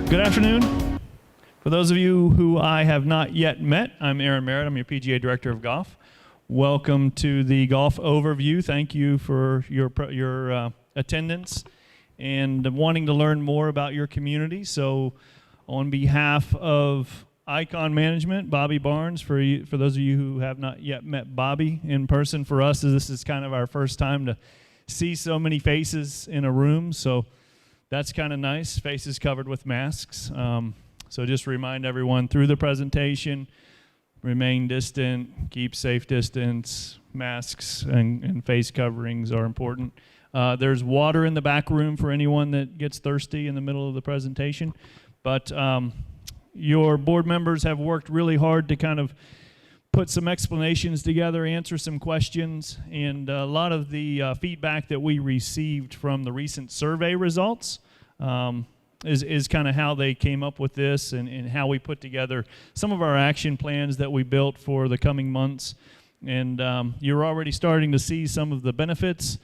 Good afternoon. For those of you who I have not yet met, I'm Aaron Merritt. I'm your PGA Director of Golf. Welcome to the Golf Overview. Thank you for your attendance and wanting to learn more about your community. So on behalf of Icon Management, Bobby Barnes, for those of you who have not yet met Bobby in person, for us, this is kind of our first time to see so many faces in a room. So that's kind of nice, faces covered with masks. So just remind everyone through the presentation, remain distant, keep safe distance, masks and face coverings are important. There's water in the back room for anyone that gets thirsty in the middle of the presentation. But your board members have worked really hard to kind of put some explanations together, answer some questions, and a lot of the feedback that we received from the recent survey results is kind of how they came up with this and how we put together some of our action plans that we built for the coming months. And you're already starting to see some of the benefits.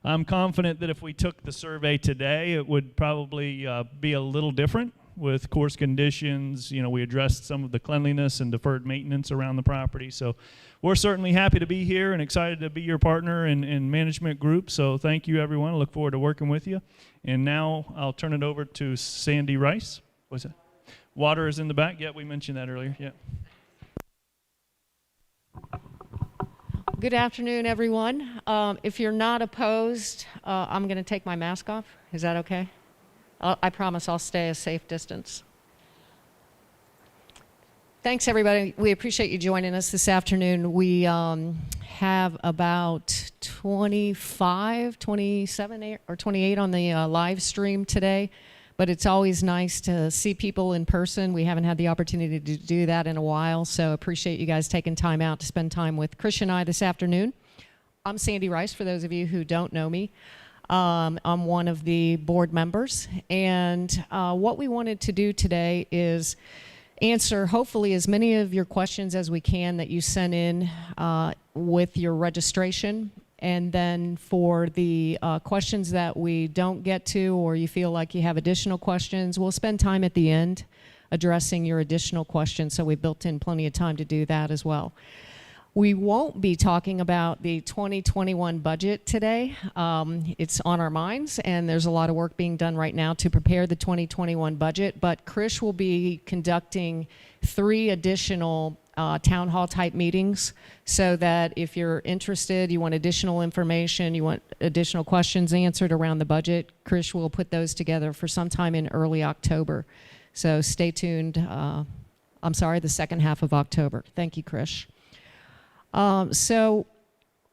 I'm confident that if we took the survey today, it would probably be a little different with course conditions. You know, we addressed some of the cleanliness and deferred maintenance around the property. So we're certainly happy to be here and excited to be your partner in management group. So thank you, everyone. I look forward to working with you. And now I'll turn it over to Sandy Rice. What's that? Water is in the back. Yeah, we mentioned that earlier. Yeah. Good afternoon, everyone. If you're not opposed, I'm going to take my mask off. Is that okay? I promise I'll stay a safe distance. Thanks, everybody. We appreciate you joining us this afternoon. We have about 25, 27, or 28 on the live stream today, but it's always nice to see people in person. We haven't had the opportunity to do that in a while, so appreciate you guys taking time out to spend time with Chris and I this afternoon. I'm Sandy Rice, for those of you who don't know me. I'm one of the board members, and what we wanted to do today is answer hopefully as many of your questions as we can that you sent in with your registration. And then for the questions that we don't get to, or you feel like you have additional questions, we'll spend time at the end addressing your additional questions, so we built in plenty of time to do that as well. We won't be talking about the 2021 budget today. It's on our minds, and there's a lot of work being done right now to prepare the 2021 budget, but Krish will be conducting 3 additional town hall type meetings, so that if you're interested, you want additional information, you want additional questions answered around the budget, Krish will put those together for sometime in early October. So stay tuned. The second half of October. Thank you, Krish. So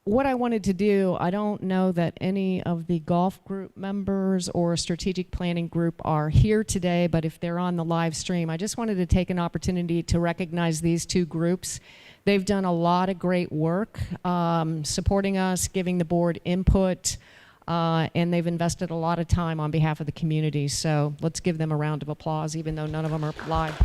what I wanted to do, I don't know that any of the golf group members or strategic planning group are here today, but if they're on the live stream, I just wanted to take an opportunity to recognize these 2 groups. They've done a lot of great work supporting us, giving the board input, and they've invested a lot of time on behalf of the community. So let's give them a round of applause, even though none of them are live.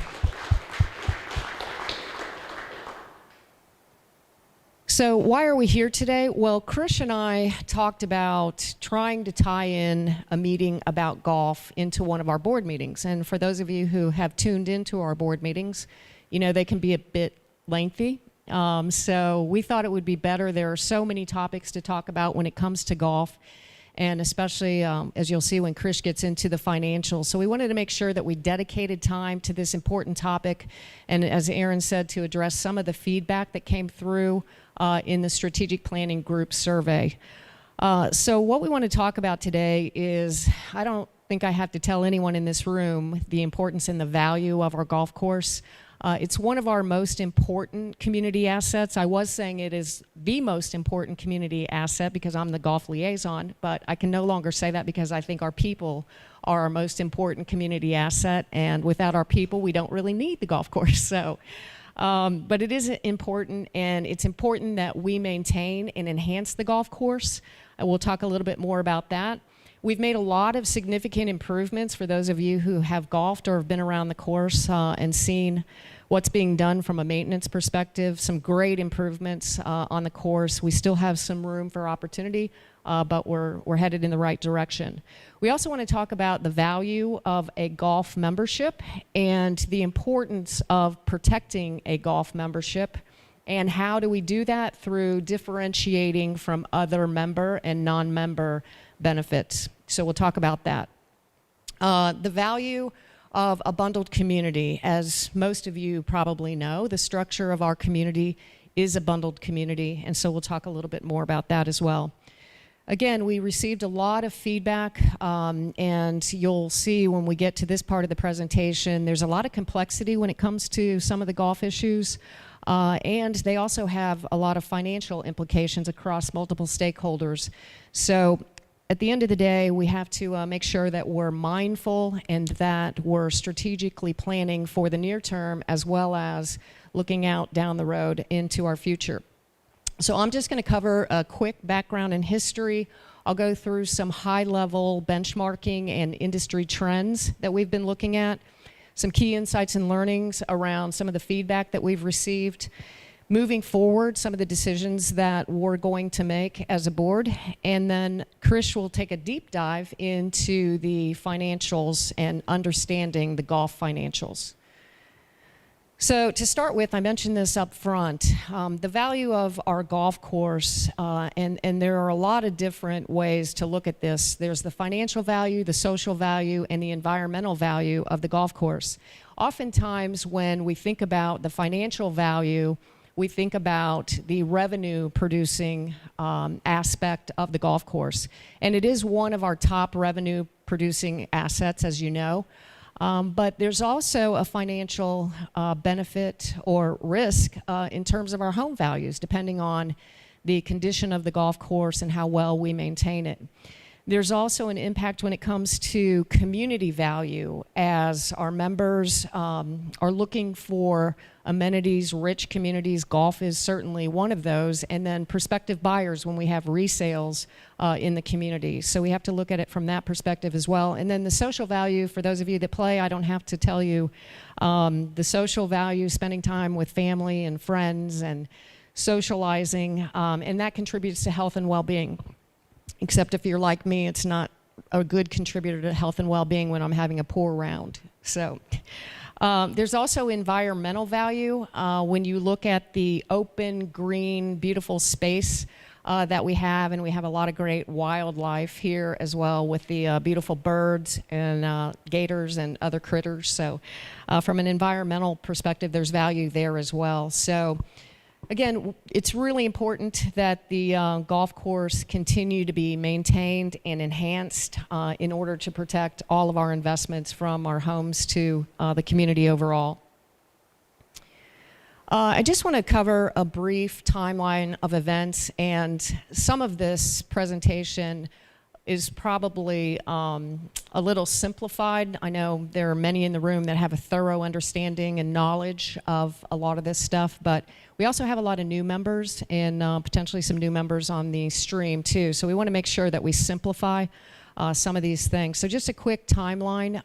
So why are we here today? Well, Krish and I talked about trying to tie in a meeting about golf into one of our board meetings. And for those of you who have tuned into our board meetings, you know they can be a bit lengthy. So we thought it would be better. There are so many topics to talk about when it comes to golf, and especially as you'll see when Krish gets into the financials. So we wanted to make sure that we dedicated time to this important topic, and as Aaron said, to address some of the feedback that came through in the strategic planning group survey. So what we want to talk about today is, I don't think I have to tell anyone in this room the importance and the value of our golf course. It's one of our most important community assets. I was saying it is the most important community asset because I'm the golf liaison, but I can no longer say that because I think our people are our most important community asset, and without our people, we don't really need the golf course. So. But it is important, and it's important that we maintain and enhance the golf course. We'll talk a little bit more about that. We've made a lot of significant improvements for those of you who have golfed or have been around the course and seen what's being done from a maintenance perspective. Some great improvements on the course. We still have some room for opportunity. but we're headed in the right direction. We also want to talk about the value of a golf membership and the importance of protecting a golf membership. And how do we do that? Through differentiating from other member and non-member benefits. So we'll talk about that. The value of a bundled community. As most of you probably know, the structure of our community is a bundled community, and so we'll talk a little bit more about that as well. Again, we received a lot of feedback, and you'll see when we get to this part of the presentation, there's a lot of complexity when it comes to some of the golf issues, and they also have a lot of financial implications across multiple stakeholders. So at the end of the day, we have to make sure that we're mindful and that we're strategically planning for the near term as well as looking out down the road into our future. So I'm just going to cover a quick background and history. I'll go through some high-level benchmarking and industry trends that we've been looking at, some key insights and learnings around some of the feedback that we've received, moving forward, some of the decisions that we're going to make as a board, and then Krish will take a deep dive into the financials and understanding the golf financials. So to start with, I mentioned this up front, the value of our golf course, and there are a lot of different ways to look at this. There's the financial value, the social value, and the environmental value of the golf course. Oftentimes when we think about the financial value, we think about the revenue producing aspect of the golf course. And it is one of our top revenue producing assets, as you know. But there's also a financial benefit or risk in terms of our home values, depending on the condition of the golf course and how well we maintain it. There's also an impact when it comes to community value, as our members are looking for amenities-rich communities. Golf is certainly one of those, and then prospective buyers when we have resales in the community. So we have to look at it from that perspective as well. And then the social value, for those of you that play, I don't have to tell you the social value, spending time with family and friends and socializing, and that contributes to health and well-being. Except if you're like me, it's not a good contributor to health and well-being when I'm having a poor round. So there's also environmental value when you look at the open, green, beautiful space that we have, and we have a lot of great wildlife here as well with the beautiful birds and gators and other critters. So from an environmental perspective, there's value there as well. So again, it's really important that the golf course continue to be maintained and enhanced in order to protect all of our investments from our homes to the community overall. I just want to cover a brief timeline of events, and some of this presentation is probably a little simplified. I know there are many in the room that have a thorough understanding and knowledge of a lot of this stuff, but we also have a lot of new members and potentially some new members on the stream too. So we want to make sure that we simplify some of these things. So just a quick timeline.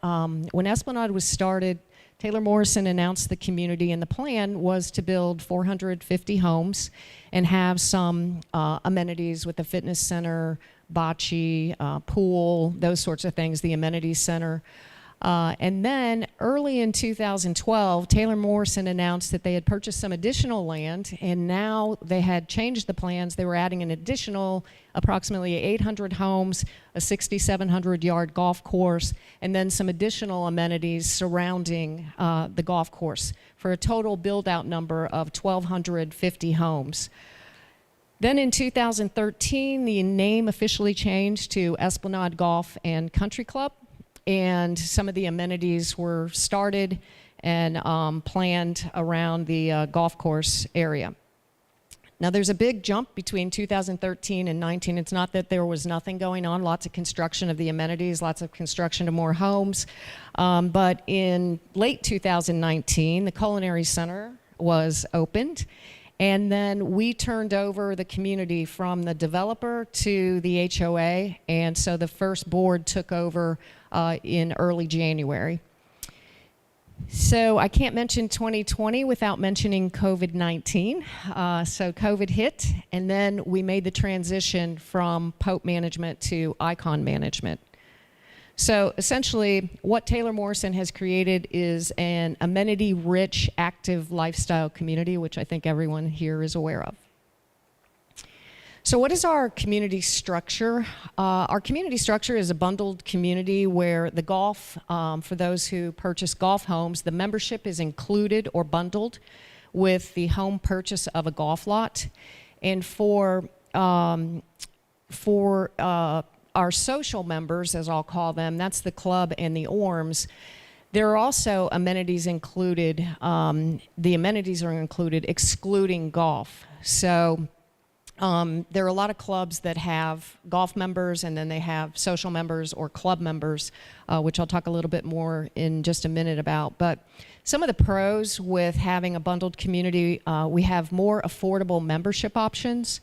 When Esplanade was started, Taylor Morrison announced the community, and the plan was to build 450 homes and have some amenities with the fitness center, bocce, pool, those sorts of things, the amenities center. And then early in 2012, Taylor Morrison announced that they had purchased some additional land, and now they had changed the plans. They were adding an additional approximately 800 homes, a 6,700-yard golf course, and then some additional amenities surrounding the golf course for a total build-out number of 1,250 homes. Then in 2013, the name officially changed to Esplanade Golf and Country Club, and some of the amenities were started and planned around the golf course area. Now there's a big jump between 2013 and 19. It's not that there was nothing going on, lots of construction of the amenities, lots of construction of more homes. But in late 2019, the Culinary Center was opened, and then we turned over the community from the developer to the HOA, and so the first board took over in early January. So I can't mention 2020 without mentioning COVID-19. So COVID hit, and then we made the transition from Pope management to Icon management. So essentially, what Taylor Morrison has created is an amenity-rich, active lifestyle community, which I think everyone here is aware of. So what is our community structure? Our community structure is a bundled community where the golf, for those who purchase golf homes, the membership is included or bundled with the home purchase of a golf lot. And for our social members, as I'll call them, that's the club and the ORMs, there are also amenities included. The amenities are included excluding golf. So there are a lot of clubs that have golf members, and then they have social members or club members, which I'll talk a little bit more in just a minute about. But some of the pros with having a bundled community, we have more affordable membership options.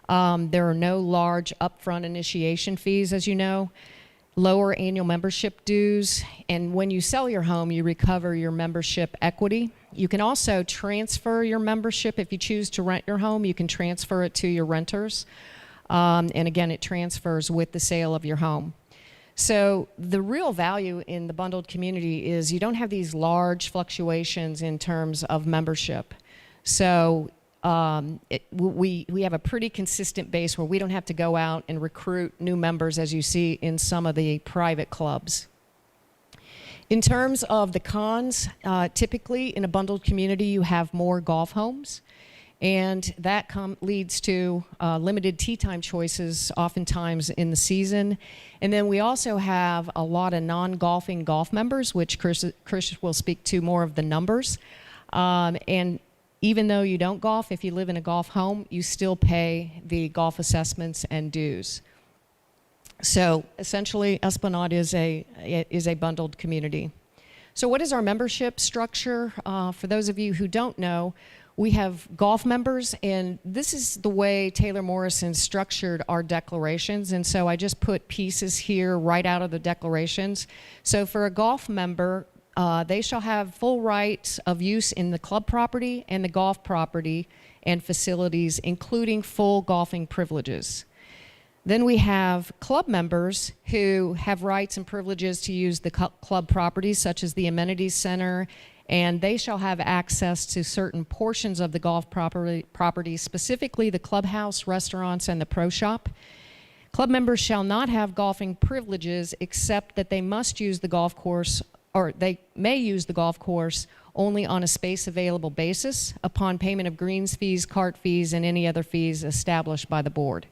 There are no large upfront initiation fees, as you know, lower annual membership dues, and when you sell your home, you recover your membership equity. You can also transfer your membership. If you choose to rent your home, you can transfer it to your renters. And again, it transfers with the sale of your home. So the real value in the bundled community is you don't have these large fluctuations in terms of membership. So we have a pretty consistent base where we don't have to go out and recruit new members as you see in some of the private clubs. In terms of the cons, typically in a bundled community you have more golf homes, and that leads to limited tee time choices oftentimes in the season. And then we also have a lot of non-golfing golf members, which Chris will speak to more of the numbers. And even though you don't golf, if you live in a golf home, you still pay the golf assessments and dues. So essentially, Esplanade is a bundled community. So what is our membership structure? For those of you who don't know, we have golf members, and this is the way Taylor Morrison structured our declarations. And so I just put pieces here right out of the declarations. So for a golf member, they shall have full rights of use in the club property and the golf property and facilities, including full golfing privileges. Then we have club members who have rights and privileges to use the club properties, such as the amenities center, and they shall have access to certain portions of the golf property, specifically the clubhouse, restaurants, and the pro shop. Club members shall not have golfing privileges except that they must use the golf course, or they may use the golf course only on a space available basis upon payment of greens fees, cart fees, and any other fees established by the board.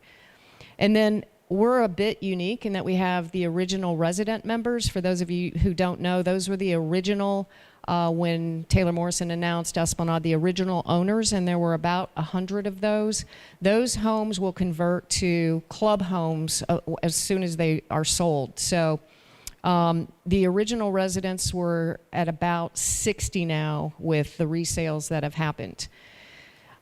And then we're a bit unique in that we have the original resident members. For those of you who don't know, those were the original, when Taylor Morrison announced Esplanade, the original owners, and there were about 100 of those. Those homes will convert to club homes as soon as they are sold. So the original residents were at about 60 now with the resales that have happened.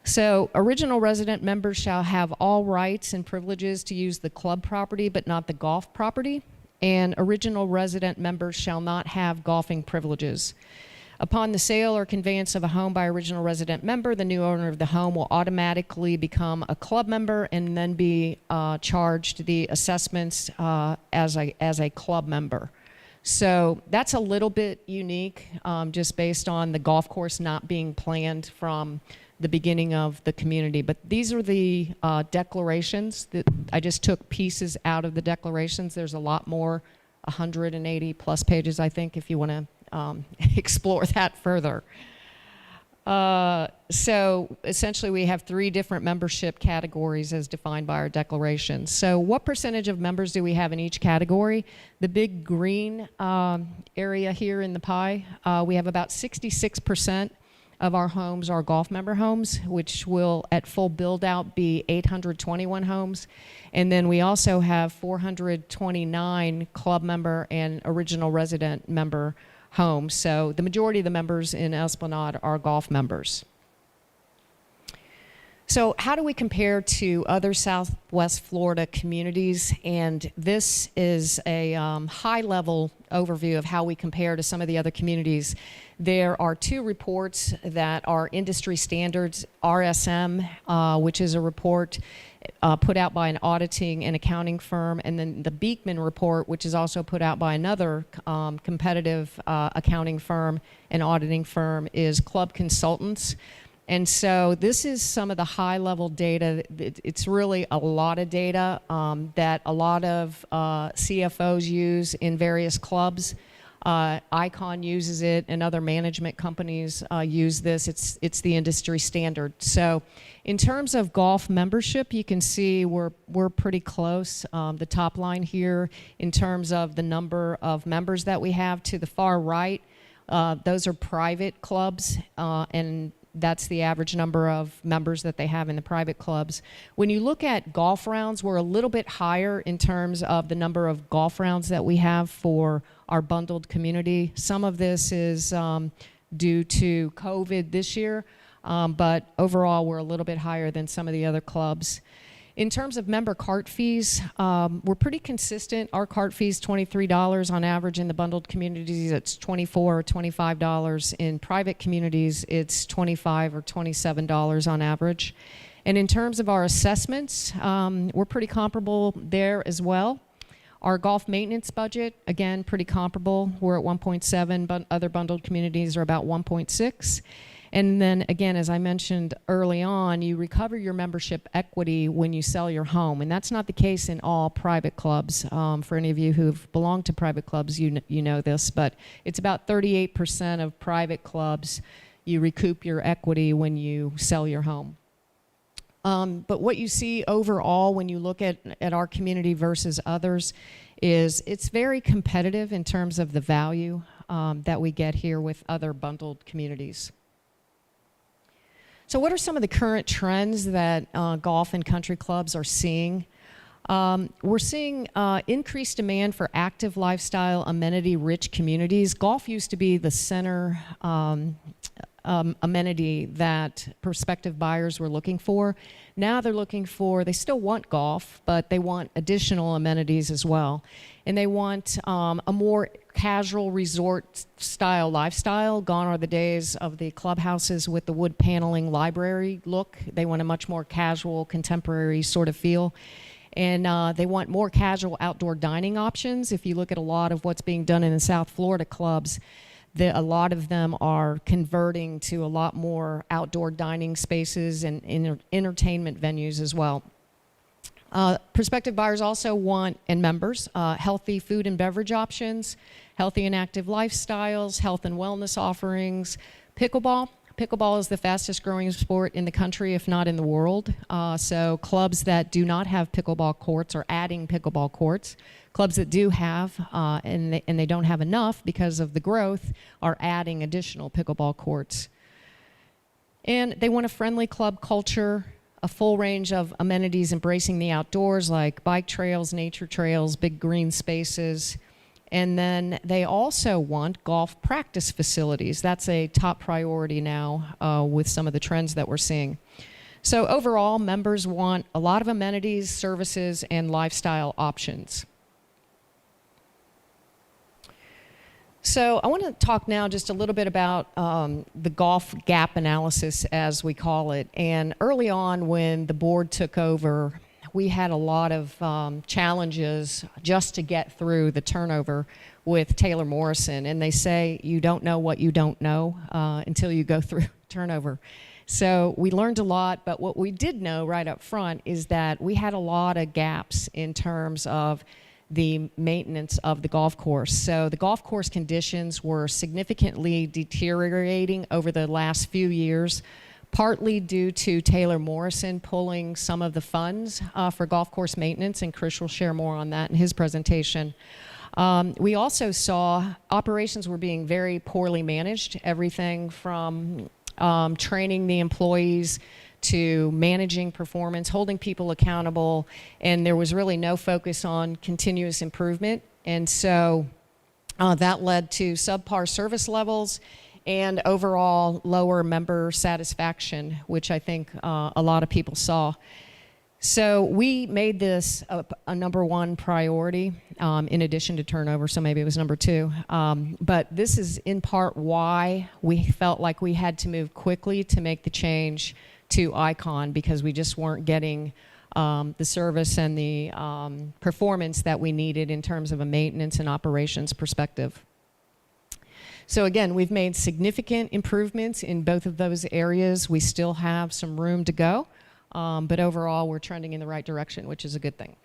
So original resident members shall have all rights and privileges to use the club property but not the golf property, and original resident members shall not have golfing privileges. Upon the sale or conveyance of a home by original resident member, the new owner of the home will automatically become a club member and then be charged the assessments as a club member. So that's a little bit unique, just based on the golf course not being planned from the beginning of the community. But these are the declarations that I just took pieces out of the declarations. There's a lot more, 180 plus pages, I think, if you want to explore that further. So essentially we have 3 different membership categories as defined by our declarations. So what percentage of members do we have in each category? The big green area here in the pie, we have about 66% of our homes are golf member homes, which will at full build out be 821 homes. And then we also have 429 club member and original resident member homes. So the majority of the members in Esplanade are golf members. So how do we compare to other Southwest Florida communities? And this is a high-level overview of how we compare to some of the other communities. There are two reports that are industry standards, RSM, which is a report put out by an auditing and accounting firm, and then the Beekman report, which is also put out by another competitive accounting firm and auditing firm, is Club Consultants. And so this is some of the high-level data. It's really a lot of data that a lot of CFOs use in various clubs. Icon uses it, and other management companies use this. It's the industry standard. So in terms of golf membership, you can see we're pretty close. The top line here in terms of the number of members that we have. To the far right, those are private clubs, and that's the average number of members that they have in the private clubs. When you look at golf rounds, we're a little bit higher in terms of the number of golf rounds that we have for our bundled community. Some of this is due to COVID this year, but overall we're a little bit higher than some of the other clubs. In terms of member cart fees, we're pretty consistent. Our cart fee is $23 on average in the bundled communities. It's $24 or $25. In private communities, it's $25 or $27 on average. And in terms of our assessments, we're pretty comparable there as well. Our golf maintenance budget, again, pretty comparable. We're at 1.7, but other bundled communities are about 1.6. And then again, as I mentioned early on, you recover your membership equity when you sell your home. And that's not the case in all private clubs. For any of you who've belonged to private clubs, you know this, but it's about 38% of private clubs you recoup your equity when you sell your home. But what you see overall when you look at our community versus others is it's very competitive in terms of the value that we get here with other bundled communities. So what are some of the current trends that golf and country clubs are seeing? We're seeing increased demand for active lifestyle, amenity-rich communities. Golf used to be the center amenity that prospective buyers were looking for. Now they're looking for, they still want golf, but they want additional amenities as well. And they want a more casual resort-style lifestyle. Gone are the days of the clubhouses with the wood paneling library look. They want a much more casual, contemporary sort of feel. And they want more casual outdoor dining options. If you look at a lot of what's being done in the South Florida clubs, a lot of them are converting to a lot more outdoor dining spaces and entertainment venues as well. Prospective buyers also want, and members, healthy food and beverage options, healthy and active lifestyles, health and wellness offerings, pickleball. Pickleball is the fastest growing sport in the country, if not in the world. So clubs that do not have pickleball courts are adding pickleball courts. Clubs that do have, and they don't have enough because of the growth, are adding additional pickleball courts. And they want a friendly club culture, a full range of amenities embracing the outdoors like bike trails, nature trails, big green spaces. And then they also want golf practice facilities. That's a top priority now with some of the trends that we're seeing. So overall, members want a lot of amenities, services, and lifestyle options. So I want to talk now just a little bit about the golf gap analysis, as we call it. And early on when the board took over, we had a lot of challenges just to get through the turnover with Taylor Morrison. And they say you don't know what you don't know until you go through turnover. So we learned a lot, but what we did know right up front is that we had a lot of gaps in terms of the maintenance of the golf course. So the golf course conditions were significantly deteriorating over the last few years, partly due to Taylor Morrison pulling some of the funds for golf course maintenance, and Chris will share more on that in his presentation. We also saw operations were being very poorly managed, everything from training the employees to managing performance, holding people accountable, and there was really no focus on continuous improvement. And so that led to subpar service levels and overall lower member satisfaction, which I think a lot of people saw. So we made this a number one priority in addition to turnover, so maybe it was number two. But this is in part why we felt like we had to move quickly to make the change to Icon, because we just weren't getting the service and the performance that we needed in terms of a maintenance and operations perspective. So again, we've made significant improvements in both of those areas. We still have some room to go. But overall, we're trending in the right direction, which is a good thing.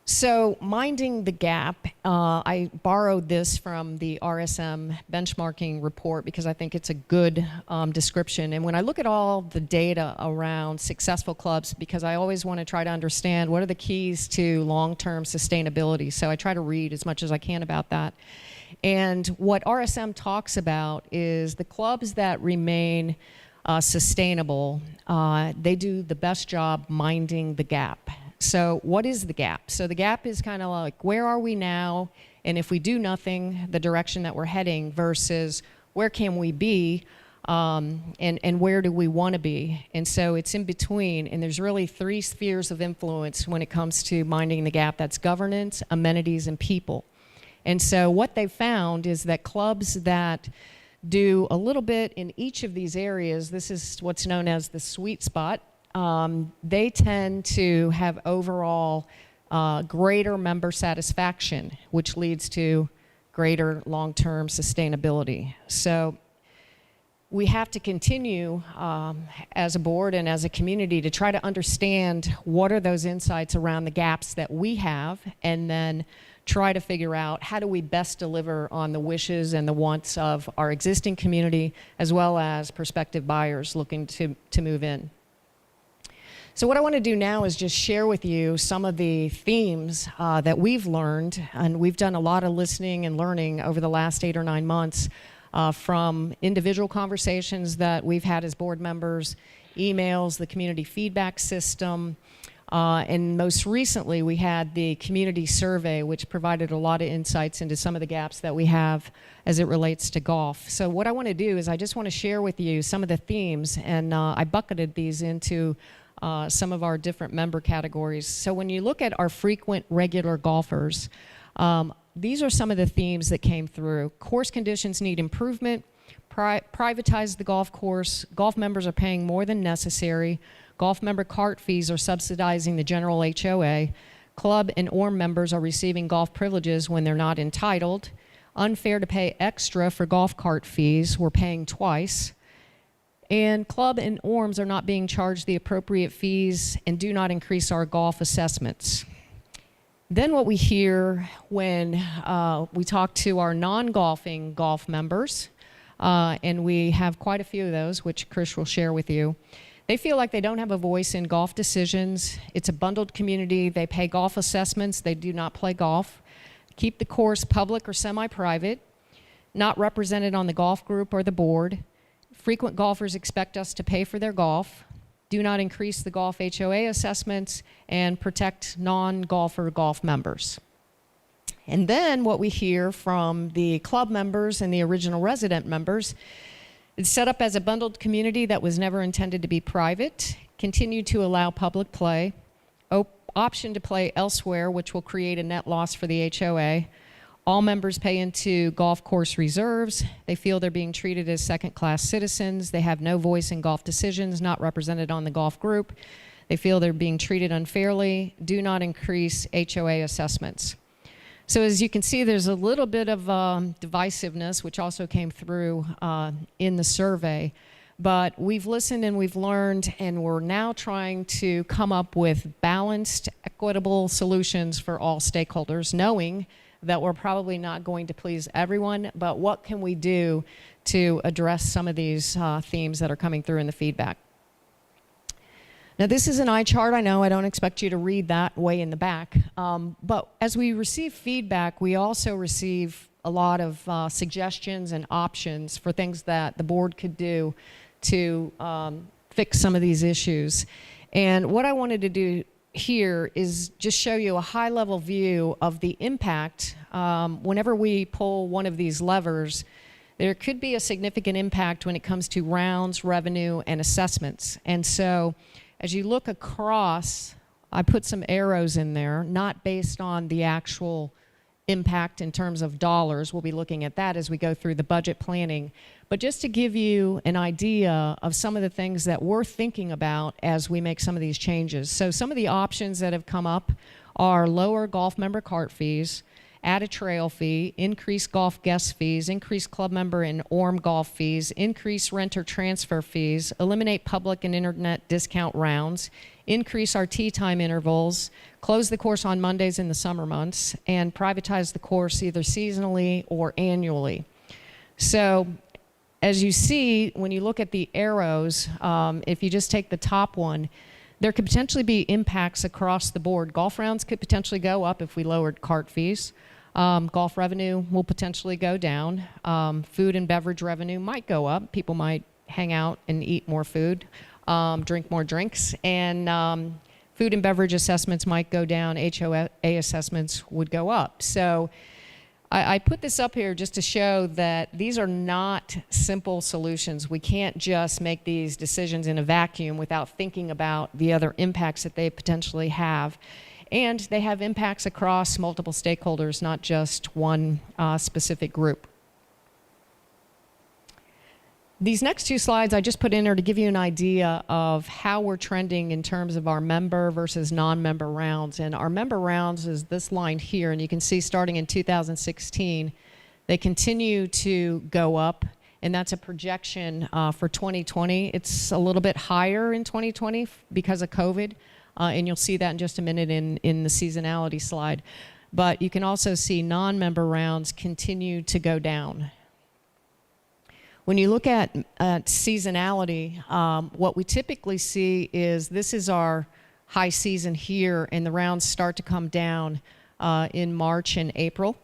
So minding the gap, I borrowed this from the RSM benchmarking report because I think it's a good description. And when I look at all the data around successful clubs, because I always want to try to understand what are the keys to long-term sustainability. So I try to read as much as I can about that. And what RSM talks about is the clubs that remain sustainable, they do the best job minding the gap. So what is the gap? So the gap is kind of like, where are we now? And if we do nothing, the direction that we're heading versus where can we be and where do we want to be? And so it's in between. And there's really three spheres of influence when it comes to minding the gap. That's governance, amenities, and people. And so what they found is that clubs that do a little bit in each of these areas, this is what's known as the sweet spot, they tend to have overall greater member satisfaction, which leads to greater long-term sustainability. So we have to continue as a board and as a community to try to understand what are those insights around the gaps that we have, and then try to figure out how do we best deliver on the wishes and the wants of our existing community as well as prospective buyers looking to move in. So what I want to do now is just share with you some of the themes that we've learned, and we've done a lot of listening and learning over the last 8 or 9 months from individual conversations that we've had as board members, emails, the community feedback system, and most recently we had the community survey, which provided a lot of insights into some of the gaps that we have as it relates to golf. So what I want to do is I just want to share with you some of the themes, and I bucketed these into some of our different member categories. So when you look at our frequent regular golfers, these are some of the themes that came through. Course conditions need improvement. Privatize the golf course. Golf members are paying more than necessary. Golf member cart fees are subsidizing the general HOA. Club and ORM members are receiving golf privileges when they're not entitled. Unfair to pay extra for golf cart fees. We're paying twice. And club and ORMs are not being charged the appropriate fees and do not increase our golf assessments. Then what we hear when we talk to our non-golfing golf members, and we have quite a few of those, which Chris will share with you, they feel like they don't have a voice in golf decisions. It's a bundled community. They pay golf assessments. They do not play golf. Keep the course public or semi-private. Not represented on the golf group or the board. Frequent golfers expect us to pay for their golf. Do not increase the golf HOA assessments, and protect non-golfer golf members. And then what we hear from the club members and the original resident members, it's set up as a bundled community that was never intended to be private, continue to allow public play, option to play elsewhere, which will create a net loss for the HOA. All members pay into golf course reserves. They feel they're being treated as second-class citizens. They have no voice in golf decisions, not represented on the golf group. They feel they're being treated unfairly. Do not increase HOA assessments. So as you can see, there's a little bit of divisiveness, which also came through in the survey. But we've listened and we've learned, and we're now trying to come up with balanced, equitable solutions for all stakeholders, knowing that we're probably not going to please everyone, but what can we do to address some of these themes that are coming through in the feedback? Now this is an eye chart. I know I don't expect you to read that way in the back, but as we receive feedback, we also receive a lot of suggestions and options for things that the board could do to fix some of these issues. And what I wanted to do here is just show you a high-level view of the impact whenever we pull one of these levers there could be a significant impact when it comes to rounds, revenue, and assessments. And so as you look across, I put some arrows in there, not based on the actual impact in terms of dollars. We'll be looking at that as we go through the budget planning. But just to give you an idea of some of the things that we're thinking about as we make some of these changes. So some of the options that have come up are lower golf member cart fees, add a trail fee, increase golf guest fees, increase club member and ORM golf fees, increase renter transfer fees, eliminate public and internet discount rounds, increase our tee time intervals, close the course on Mondays in the summer months, and privatize the course either seasonally or annually. So as you see, when you look at the arrows, if you just take the top one, there could potentially be impacts across the board. Golf rounds could potentially go up if we lowered cart fees. Golf revenue will potentially go down. Food and beverage revenue might go up. People might hang out and eat more food, drink more drinks, and food and beverage assessments might go down. HOA assessments would go up. So I put this up here just to show that these are not simple solutions. We can't just make these decisions in a vacuum without thinking about the other impacts that they potentially have. And they have impacts across multiple stakeholders, not just one specific group. These next two slides I just put in there to give you an idea of how we're trending in terms of our member versus non-member rounds. And our member rounds is this line here, and you can see starting in 2016, they continue to go up, and that's a projection for 2020. It's a little bit higher in 2020 because of COVID, and you'll see that in just a minute in the seasonality slide. But you can also see non-member rounds continue to go down. When you look at seasonality, what we typically see is this is our high season here, and the rounds start to come down in March and April,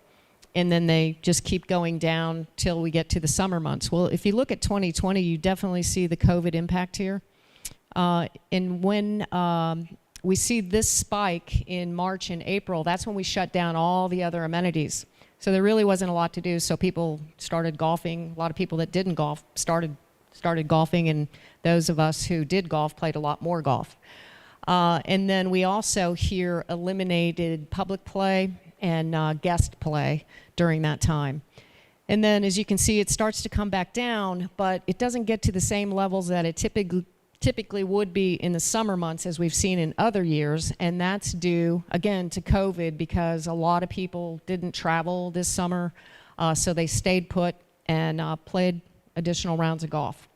and then they just keep going down till we get to the summer months. Well, if you look at 2020, you definitely see the COVID impact here. And when we see this spike in March and April, that's when we shut down all the other amenities. So there really wasn't a lot to do, so people started golfing. A lot of people that didn't golf started golfing, and those of us who did golf played a lot more golf. And then we also here eliminated public play and guest play during that time. And then as you can see, it starts to come back down, but it doesn't get to the same levels that it typically would be in the summer months as we've seen in other years, and that's due, again, to COVID because a lot of people didn't travel this summer, so they stayed put and played additional rounds of golf.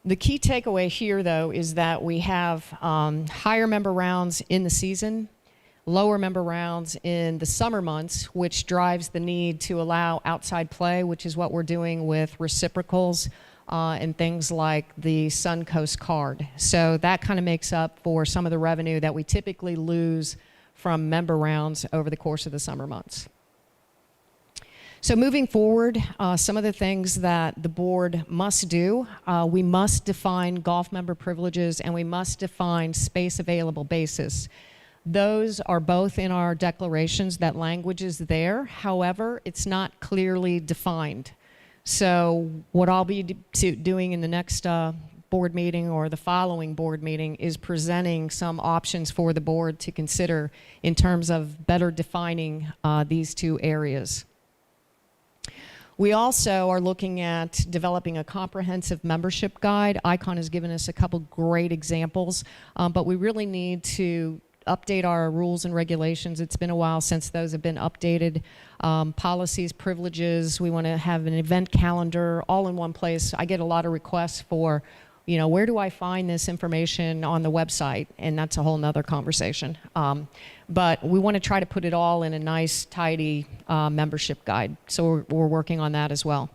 The key takeaway here, though, is that we have higher member rounds in the season, lower member rounds in the summer months, which drives the need to allow outside play, which is what we're doing with reciprocals, and things like the Suncoast card. So that kind of makes up for some of the revenue that we typically lose from member rounds over the course of the summer months. So moving forward, some of the things that the board must do, we must define golf member privileges and we must define space available basis. Those are both in our declarations. That language is there. However, it's not clearly defined. So what I'll be doing in the next board meeting or the following board meeting is presenting some options for the board to consider in terms of better defining these two areas. We also are looking at developing a comprehensive membership guide. ICON has given us a couple great examples, but we really need to update our rules and regulations. It's been a while since those have been updated. Policies, privileges, we want to have an event calendar all in one place. I get a lot of requests for, you know, where do I find this information on the website? And that's a whole nother conversation. But we want to try to put it all in a nice, tidy membership guide. So we're working on that as well.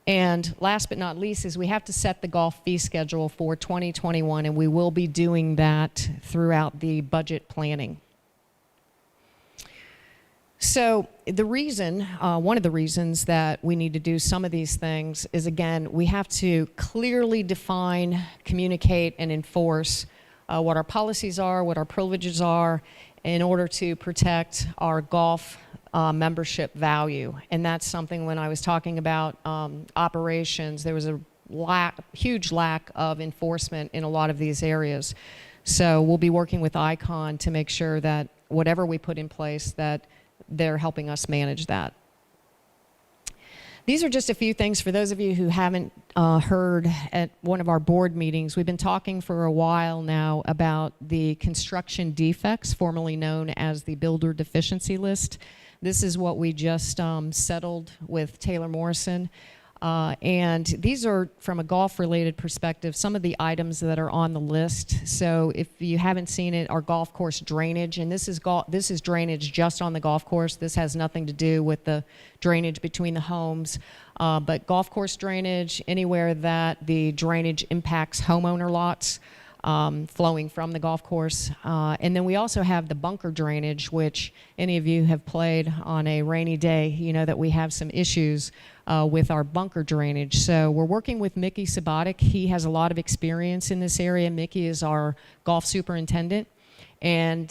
And last but not least is we have to set the golf fee schedule for 2021, and we will be doing that throughout the budget planning. So the reason, one of the reasons that we need to do some of these things is, again, we have to clearly define, communicate, and enforce what our policies are, what our privileges are, in order to protect our golf membership value. And that's something when I was talking about operations, there was a huge lack of enforcement in a lot of these areas. So we'll be working with ICON to make sure that whatever we put in place, that they're helping us manage that. These are just a few things for those of you who haven't heard at one of our board meetings. We've been talking for a while now about the construction defects, formerly known as the builder deficiency list. This is what we just settled with Taylor Morrison. And these are, from a golf-related perspective, some of the items that are on the list. So if you haven't seen it, our golf course drainage, and this is drainage just on the golf course. This has nothing to do with the drainage between the homes. But golf course drainage, anywhere that the drainage impacts homeowner lots, flowing from the golf course. And then we also have the bunker drainage, which any of you have played on a rainy day, you know that we have some issues with our bunker drainage. So we're working with Mickey Sabatic. He has a lot of experience in this area. Mickey is our golf superintendent, and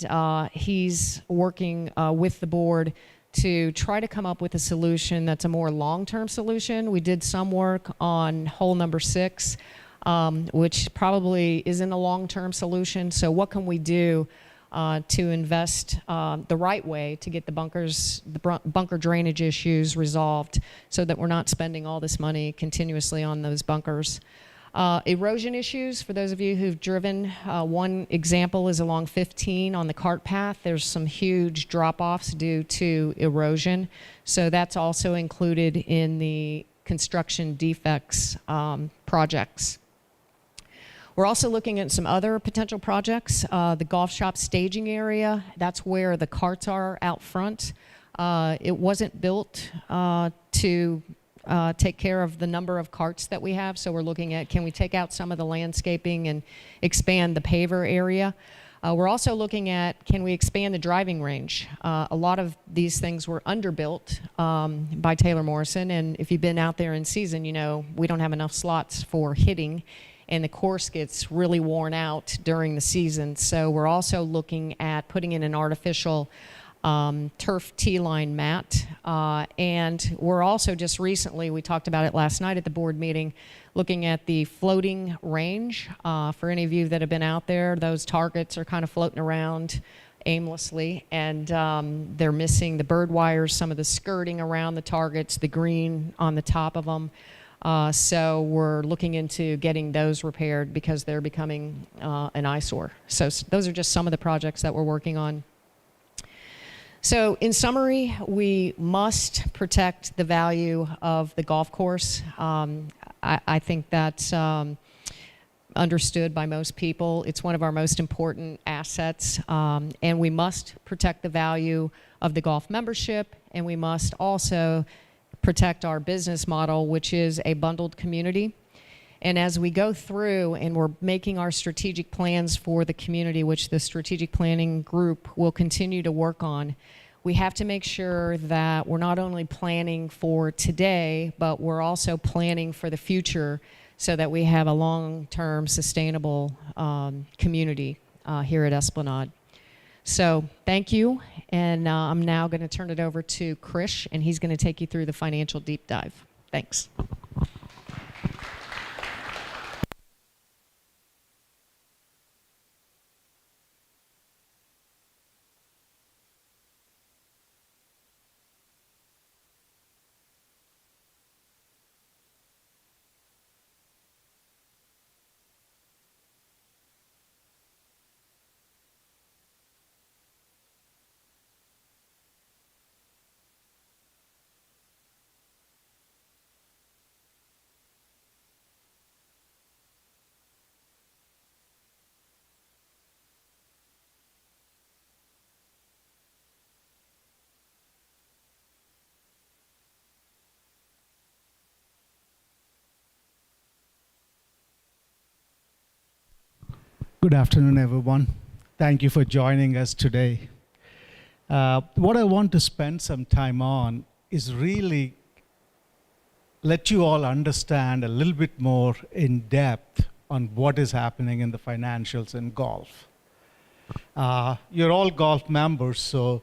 he's working with the board to try to come up with a solution that's a more long-term solution. We did some work on hole number 6, which probably isn't a long-term solution. So what can we do to invest the right way to get the bunker drainage issues resolved so that we're not spending all this money continuously on those bunkers. Erosion issues, for those of you who've driven, one example is along 15 on the cart path. There's some huge drop-offs due to erosion. So that's also included in the construction defects projects. We're also looking at some other potential projects. The golf shop staging area, that's where the carts are out front. It wasn't built to take care of the number of carts that we have, so we're looking at, can we take out some of the landscaping and expand the paver area? We're also looking at, can we expand the driving range? A lot of these things were underbuilt by Taylor Morrison, and if you've been out there in season, you know we don't have enough slots for hitting, and the course gets really worn out during the season. So we're also looking at putting in an artificial turf T-line mat. And we're also just recently, we talked about it last night at the board meeting, looking at the floating range. For any of you that have been out there, those targets are kind of floating around aimlessly, and they're missing the bird wires, some of the skirting around the targets, the green on the top of them. So we're looking into getting those repaired because they're becoming an eyesore. So those are just some of the projects that we're working on. So in summary, we must protect the value of the golf course. I think that's understood by most people. It's one of our most important assets, and we must protect the value of the golf membership, and we must also protect our business model, which is a bundled community. And as we go through and we're making our strategic plans for the community, which the strategic planning group will continue to work on, we have to make sure that we're not only planning for today, but we're also planning for the future so that we have a long-term sustainable community here at Esplanade. So thank you, and I'm now going to turn it over to Krish, and he's going to take you through the financial deep dive. Thanks. Good afternoon, everyone. Thank you for joining us today. What I want to spend some time on is really let you all understand a little bit more in depth on what is happening in the financials in golf. You're all golf members, so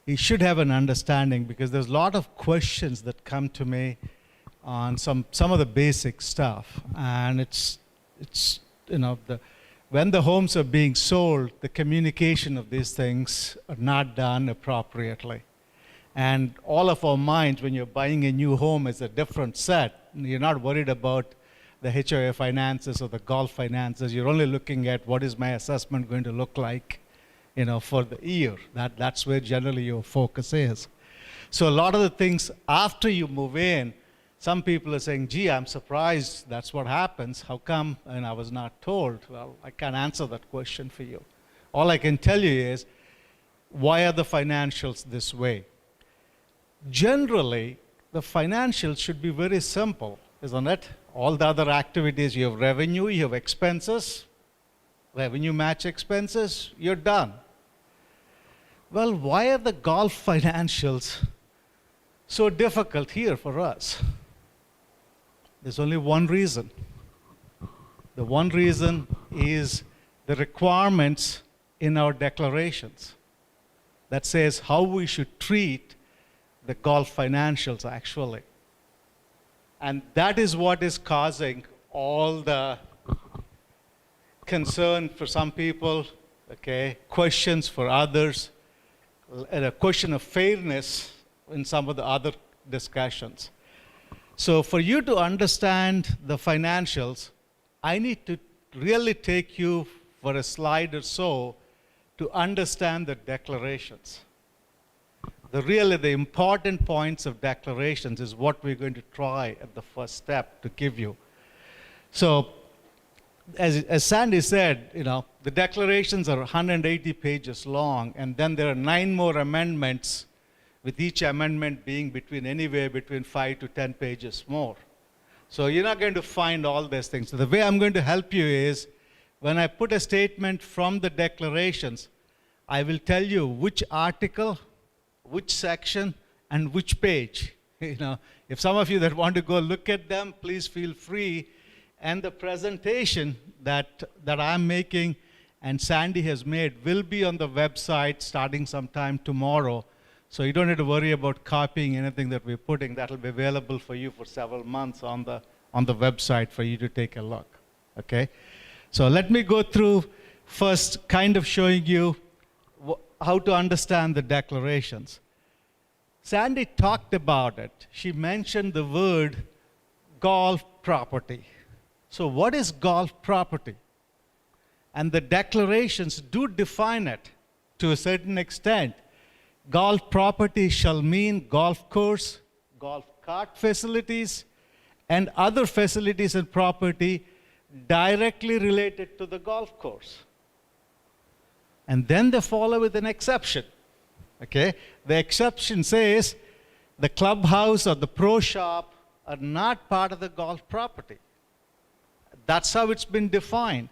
he should have an understanding, because there's a lot of questions that come to me on some of the basic stuff. And it's when the homes are being sold, the communication of these things are not done appropriately. And all of our minds, when you're buying a new home, is a different set. You're not worried about the HOA finances or the golf finances. You're only looking at what is my assessment going to look like, for the year. That's where generally your focus is. So a lot of the things after you move in, some people are saying, gee, I'm surprised that's what happens. How come? And I was not told. Well, I can't answer that question for you. All I can tell you is, why are the financials this way? Generally, the financials should be very simple, isn't it? All the other activities, you have revenue, you have expenses, revenue match expenses, you're done. Well, why are the golf financials so difficult here for us? There's only one reason. The one reason is the requirements in our declarations that says how we should treat the golf financials actually. And that is what is causing all the concern for some people, questions for others, and a question of fairness in some of the other discussions. So for you to understand the financials, I need to really take you for a slide or so to understand the declarations. The important points of declarations is what we're going to try at the first step to give you. So as Sandy said, the declarations are 180 pages long, and then there are 9 more amendments, with each amendment being anywhere between 5 to 10 pages more. So you're not going to find all these things. So the way I'm going to help you is, when I put a statement from the declarations, I will tell you which article, which section, and which page. If some of you that want to go look at them, please feel free. And the presentation that I'm making and Sandy has made will be on the website starting sometime tomorrow. So you don't have to worry about copying anything that we're putting. That'll be available for you for several months on the website for you to take a look. Okay? So let me go through first kind of showing you how to understand the declarations. Sandy talked about it. She mentioned the word golf property. So what is golf property? And the declarations do define it to a certain extent. Golf property shall mean golf course, golf cart facilities, and other facilities and property directly related to the golf course. And then they follow with an exception. The exception says the clubhouse or the pro shop are not part of the golf property. That's how it's been defined,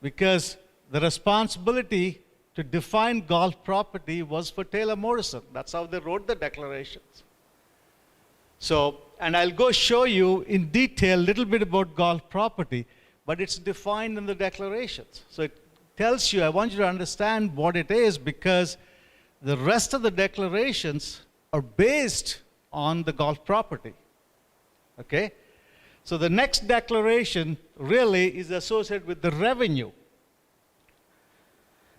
because the responsibility to define golf property was for Taylor Morrison. That's how they wrote the declarations. So, and I'll go show you in detail a little bit about golf property, but it's defined in the declarations. So it tells you, I want you to understand what it is, because the rest of the declarations are based on the golf property. So the next declaration really is associated with the revenue.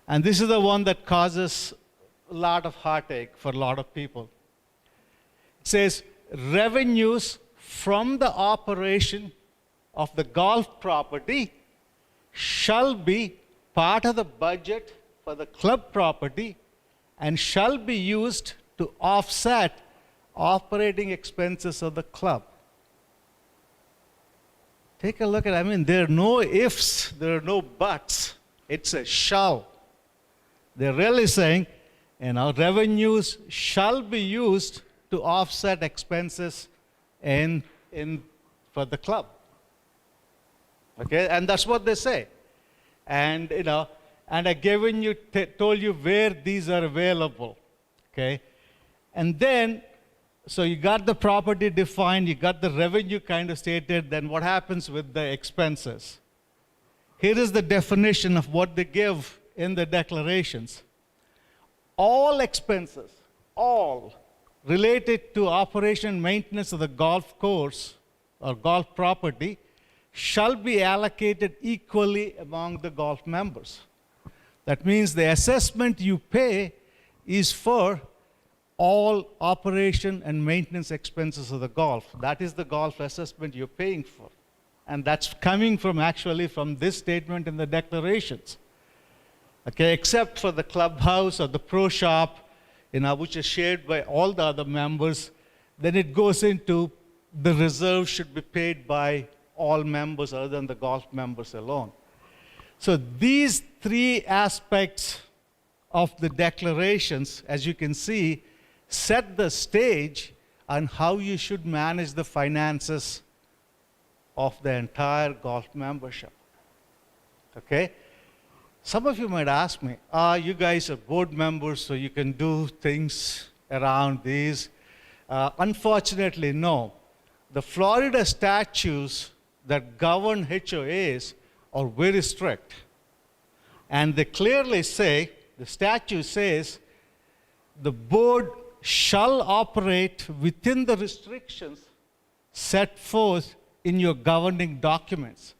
And this is the one that causes a lot of heartache for a lot of people. It says, revenues from the operation of the golf property shall be part of the budget for the club property and shall be used to offset operating expenses of the club. Take a look at it. There are no ifs, there are no buts. It's a shall. They're really saying, revenues shall be used to offset expenses for the club. And that's what they say. And and I told you where these are available. And then, so you got the property defined, you got the revenue kind of stated, then what happens with the expenses? Here is the definition of what they give in the declarations. All expenses all related to operation and maintenance of the golf course or golf property shall be allocated equally among the golf members. That means the assessment you pay is for all operation and maintenance expenses of the golf. That is the golf assessment you're paying for. And that's coming from actually from this statement in the declarations. Okay, except for the clubhouse or the pro shop, which is shared by all the other members, then it goes into the reserve should be paid by all members other than the golf members alone. So these three aspects of the declarations, as you can see, set the stage on how you should manage the finances of the entire golf membership. Okay? Some of you might ask me, you guys are board members, so you can do things around these. Unfortunately, no. The Florida statutes that govern HOAs are very strict. And they clearly say, the statute says, the board shall operate within the restrictions set forth in your governing documents.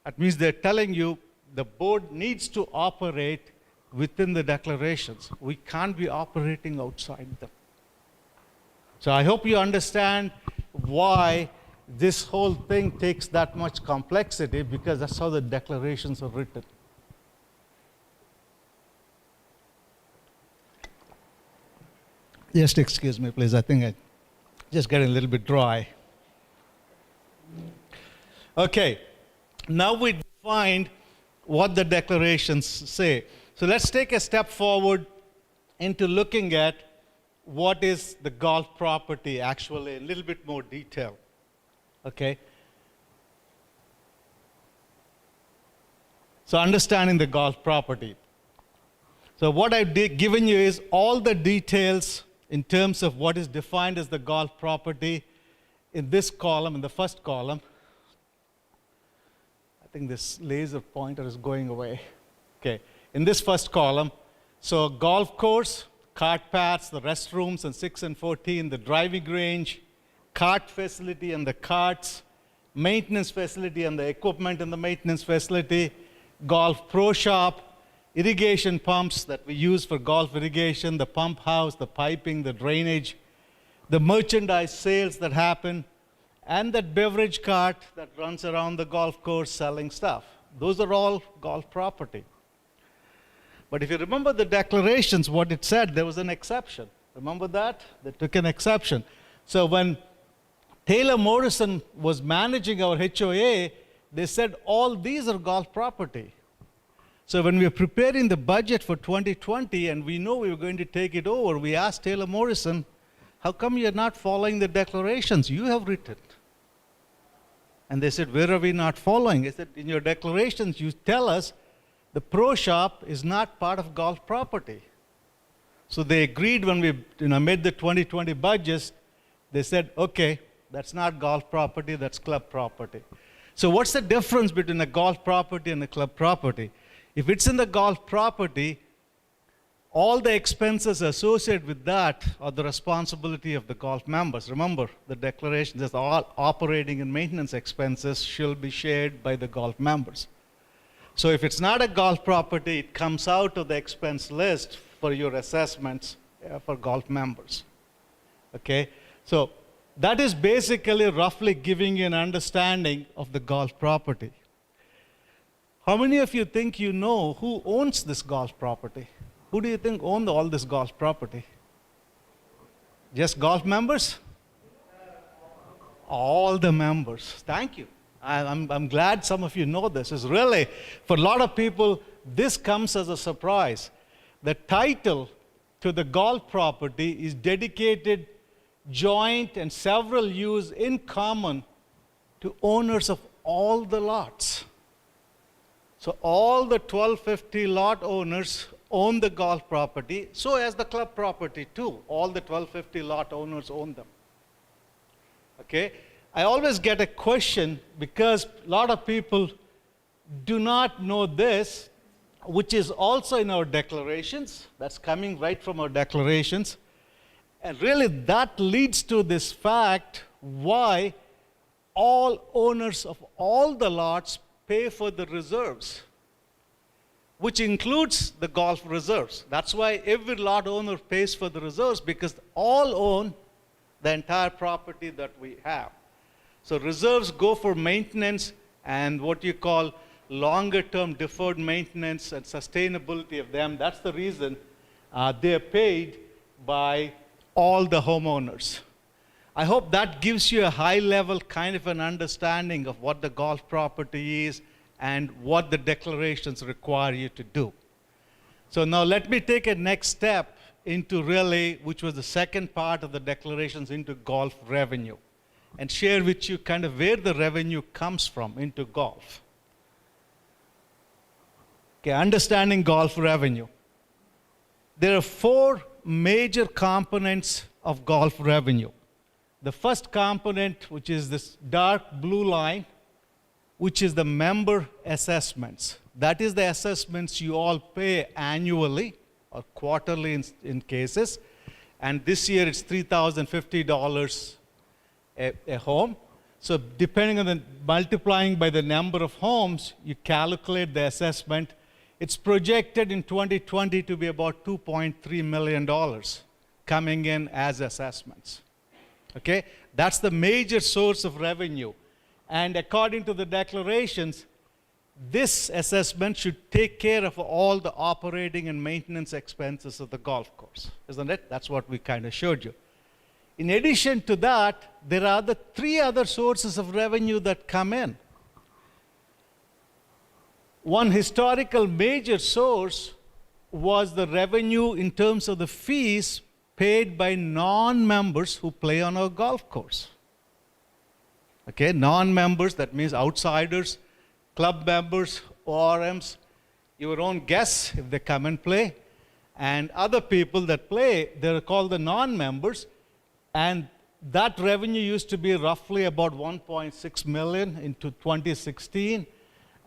That means they're telling you the board needs to operate within the declarations. We can't be operating outside them. So I hope you understand why this whole thing takes that much complexity, because that's how the declarations are written. Just excuse me, please. I think I just getting a little bit dry. Okay, now we defined what the declarations say. So let's take a step forward into looking at what is the golf property actually, a little bit more detail. Okay? So understanding the golf property. So what I've given you is all the details in terms of what is defined as the golf property in this column, in the first column. I think this laser pointer is going away. Okay, in this first column, so golf course, cart paths, the restrooms, and 6 and 14, the driving range, cart facility and the carts, maintenance facility and the equipment in the maintenance facility, golf pro shop, irrigation pumps that we use for golf irrigation, the pump house, the piping, the drainage, the merchandise sales that happen, and that beverage cart that runs around the golf course selling stuff. Those are all golf property. But if you remember the declarations, what it said, there was an exception. Remember that? They took an exception. So when Taylor Morrison was managing our HOA, they said all these are golf property. So when we were preparing the budget for 2020 and we know we were going to take it over, we asked Taylor Morrison, how come you're not following the declarations you have written? And they said, where are we not following? I said, in your declarations you tell us the pro shop is not part of golf property. So they agreed when we made the 2020 budgets, they said, okay, that's not golf property, that's club property. So what's the difference between a golf property and a club property? If it's in the golf property, all the expenses associated with that are the responsibility of the golf members. Remember, the declaration says all operating and maintenance expenses shall be shared by the golf members. So if it's not a golf property, it comes out of the expense list for your assessments for golf members. Okay? So that is basically roughly giving you an understanding of the golf property. How many of you think you know who owns this golf property? Who do you think owns all this golf property? Just golf members? All the members. Thank you. I'm glad some of you know this. It's really, for a lot of people, this comes as a surprise. The title to the golf property is dedicated, joint, and several use in common to owners of all the lots. So all the 1250 lot owners own the golf property, so as the club property too. All the 1250 lot owners own them. Okay? I always get a question because a lot of people do not know this, which is also in our declarations. That's coming right from our declarations. And really that leads to this fact why all owners of all the lots pay for the reserves, which includes the golf reserves. That's why every lot owner pays for the reserves, because all own the entire property that we have. So reserves go for maintenance and what you call longer term deferred maintenance and sustainability of them. That's the reason they're paid by all the homeowners. I hope that gives you a high level kind of an understanding of what the golf property is and what the declarations require you to do. So now let me take a next step into really, which was the second part of the declarations, into golf revenue, and share with you kind of where the revenue comes from into golf. Okay, understanding golf revenue. There are four major components of golf revenue. The first component, which is this dark blue line, which is the member assessments. That is the assessments you all pay annually or quarterly in cases. And this year it's $3,050 a home. So depending on the multiplying by the number of homes, you calculate the assessment. It's projected in 2020 to be about $2.3 million coming in as assessments. Okay? That's the major source of revenue. And according to the declarations, this assessment should take care of all the operating and maintenance expenses of the golf course. Isn't it? That's what we kind of showed you. In addition to that, there are the three other sources of revenue that come in. One historical major source was the revenue in terms of the fees paid by non-members who play on our golf course. Okay, non-members, that means outsiders, club members, ORMs, your own guests if they come and play, and other people that play, they're called the non-members, and that revenue used to be roughly about 1.6 million into 2016.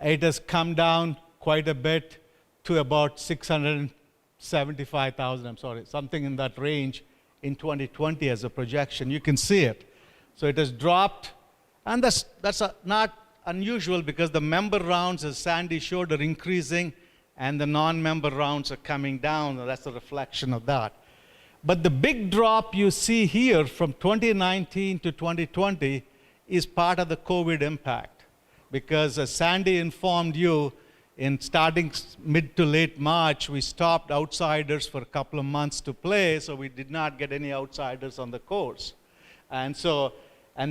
It has come down quite a bit to about 675,000, something in that range in 2020 as a projection. You can see it. So it has dropped, and that's not unusual because the member rounds, as Sandy showed, are increasing, and the non-member rounds are coming down. That's a reflection of that. But the big drop you see here from 2019 to 2020 is part of the COVID impact. Because as Sandy informed you, in starting mid to late March, we stopped outsiders for a couple of months to play, so we did not get any outsiders on the course. And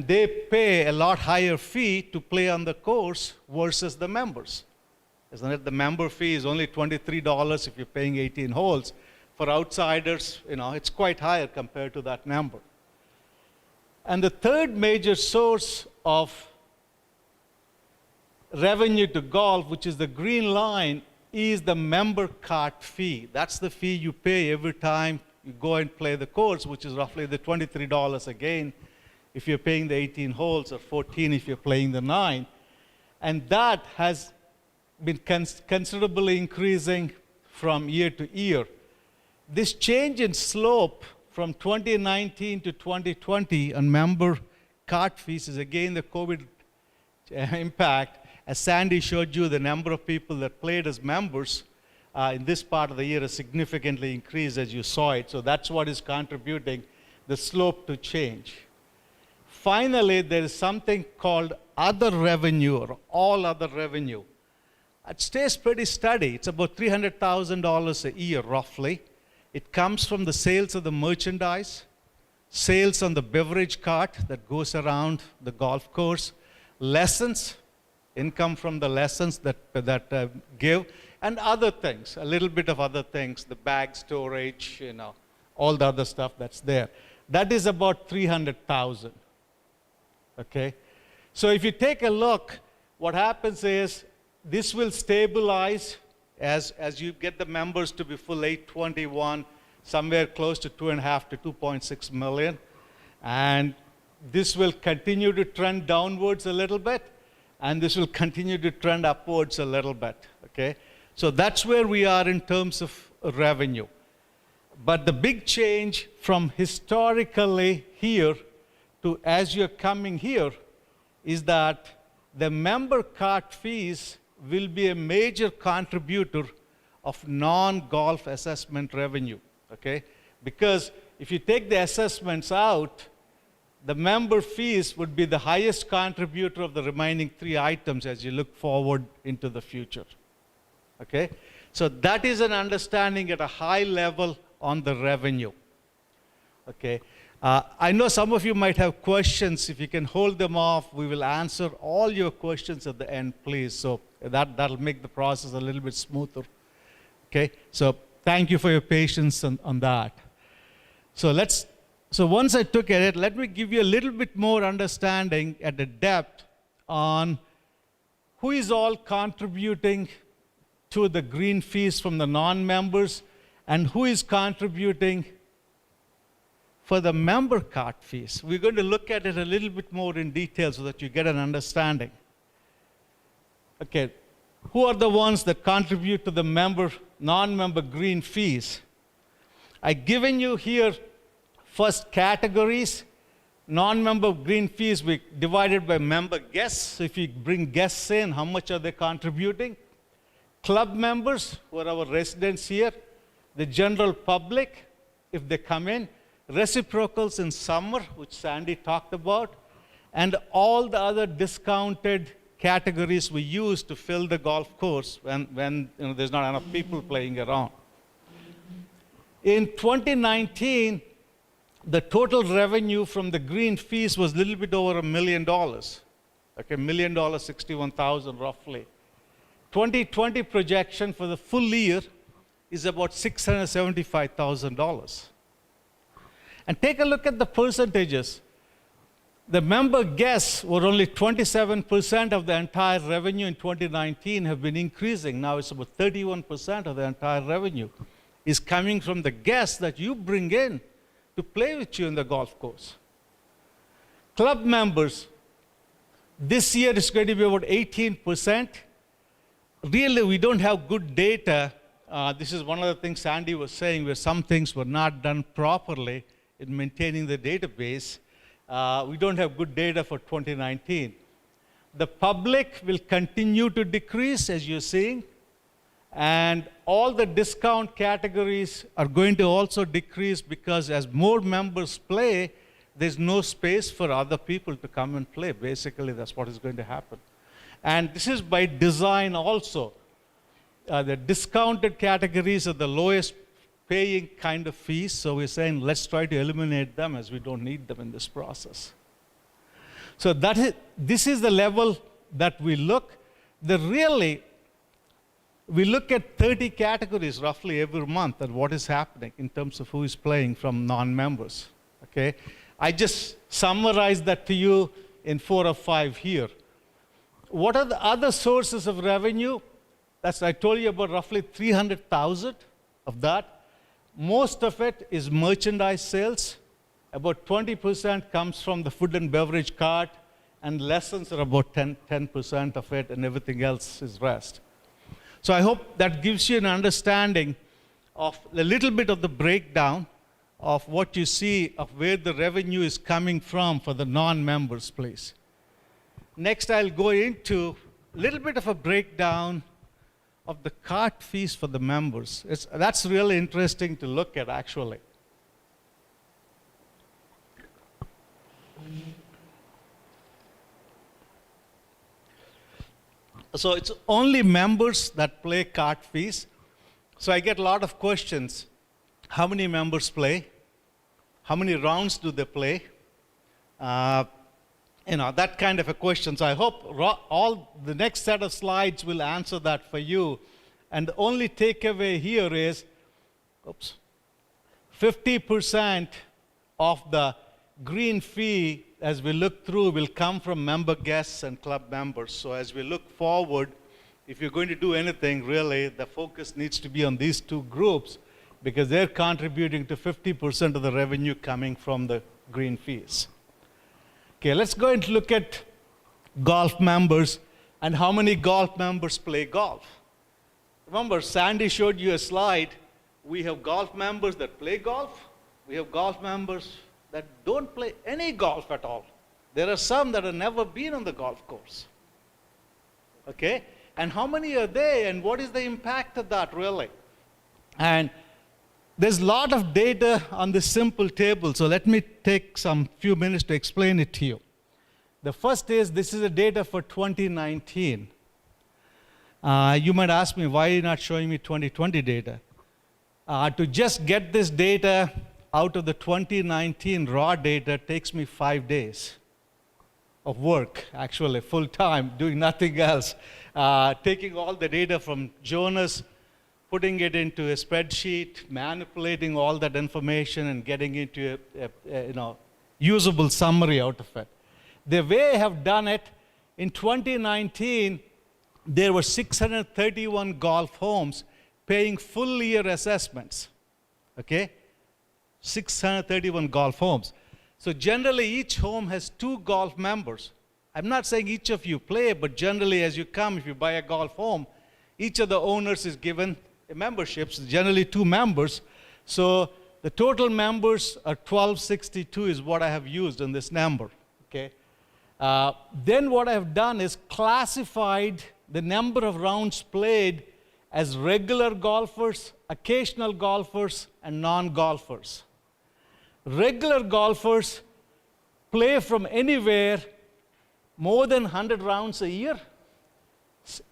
they pay a lot higher fee to play on the course versus the members. Isn't it? The member fee is only $23 if you're paying 18 holes. For outsiders, it's quite higher compared to that number. And the third major source of revenue to golf, which is the green line, is the member cart fee. That's the fee you pay every time you go and play the course, which is roughly the $23 again if you're paying the 18 holes, or 14 if you're playing the 9. And that has been considerably increasing from year to year. This change in slope from 2019 to 2020 on member cart fees is again the COVID impact. As Sandy showed you, the number of people that played as members in this part of the year has significantly increased, as you saw it. So that's what is contributing the slope to change. Finally, there is something called other revenue, or all other revenue. It stays pretty steady. It's about $300,000 a year, roughly. It comes from the sales of the merchandise, sales on the beverage cart that goes around the golf course, lessons, income from the lessons that give, and other things, a little bit of other things, the bag storage, all the other stuff that's there. That is about $300,000. Okay? So if you take a look, what happens is this will stabilize as you get the members to be full 821, somewhere close to 2.5 to 2.6 million. And this will continue to trend downwards a little bit, and this will continue to trend upwards a little bit. Okay? So that's where we are in terms of revenue. But the big change from historically here to as you're coming here is that the member cart fees will be a major contributor of non-golf assessment revenue, okay? Because if you take the assessments out, the member fees would be the highest contributor of the remaining three items as you look forward into the future, okay? So that is an understanding at a high level on the revenue, okay? I know some of you might have questions. If you can hold them off, we will answer all your questions at the end, please. So that'll make the process a little bit smoother, okay? So thank you for your patience on that. So once I took at it, let me give you a little bit more understanding at the depth on who is all contributing to the green fees from the non-members and who is contributing for the member cart fees. We're going to look at it a little bit more in detail so that you get an understanding. Okay, who are the ones that contribute to the non-member green fees? I've given you here first categories. Non-member green fees, we divided by member guests. So if you bring guests in, how much are they contributing? Club members, who are our residents here. The general public, if they come in. Reciprocals in summer, which Sandy talked about. And all the other discounted categories we use to fill the golf course when there's not enough people playing around. In 2019, the total revenue from the green fees was a little bit over $1 million. Okay, $1,061,000 roughly. 2020 projection for the full year is about $675,000. And take a look at the percentages. The member guests were only 27% of the entire revenue in 2019, have been increasing. Now it's about 31% of the entire revenue is coming from the guests that you bring in to play with you in the golf course. Club members, this year is going to be about 18%. Really, we don't have good data. This is one of the things Sandy was saying, where some things were not done properly in maintaining the database. We don't have good data for 2019. The public will continue to decrease, as you're seeing, and all the discount categories are going to also decrease because as more members play, there's no space for other people to come and play. Basically, that's what is going to happen. And this is by design also. The discounted categories are the lowest paying kind of fees, so we're saying let's try to eliminate them as we don't need them in this process. So this is the level that we look. We look at 30 categories roughly every month and what is happening in terms of who is playing from non-members. Okay? I just summarized that to you in 4 or 5 here. What are the other sources of revenue? I told you about roughly 300,000 of that. Most of it is merchandise sales. About 20% comes from the food and beverage cart, and lessons are about 10% of it, and everything else is rest. So I hope that gives you an understanding of a little bit of the breakdown of what you see of where the revenue is coming from for the non-members, please. Next, I'll go into a little bit of a breakdown of the cart fees for the members. That's really interesting to look at, actually. So it's only members that pay cart fees. So I get a lot of questions. How many members play? How many rounds do they play? That kind of a question. So I hope all the next set of slides will answer that for you. And the only takeaway here is, 50% of the green fee, as we look through, will come from member guests and club members. So as we look forward, if you're going to do anything, really, the focus needs to be on these two groups because they're contributing to 50% of the revenue coming from the green fees. Okay, let's go and look at golf members and how many golf members play golf. Remember, Sandy showed you a slide We have golf members that play golf. We have golf members that don't play any golf at all. There are some that have never been on the golf course. Okay? And how many are they, and what is the impact of that, really? And there's a lot of data on this simple table, so let me take some few minutes to explain it to you. The first is, this is the data for 2019. You might ask me, why are you not showing me 2020 data? To just get this data out of the 2019 raw data takes me 5 days of work, actually, full time, doing nothing else. Taking all the data from Jonas, putting it into a spreadsheet, manipulating all that information, and getting into a usable summary out of it. The way I have done it, in 2019, there were 631 golf homes paying full year assessments. Okay? 631 golf homes. So generally, each home has 2 golf members. I'm not saying each of you play, but generally, as you come, if you buy a golf home, each of the owners is given a membership, so generally 2 members. So the total members are 1262 is what I have used in this number. Okay? Then what I have done is classified the number of rounds played as regular golfers, occasional golfers, and non-golfers. Regular golfers play from anywhere more than 100 rounds a year,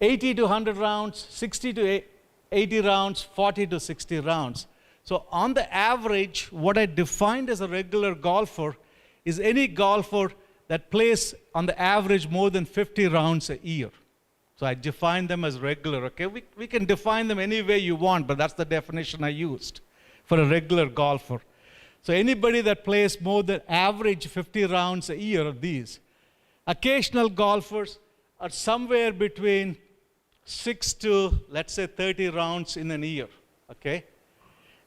80 to 100 rounds, 60 to 80 rounds, 40 to 60 rounds. So on the average, what I defined as a regular golfer is any golfer that plays on the average more than 50 rounds a year. So I define them as regular. Okay, we can define them any way you want, but that's the definition I used for a regular golfer. So anybody that plays more than average 50 rounds a year are these. Occasional golfers are somewhere between 6 to, let's say, 30 rounds in a year. Okay?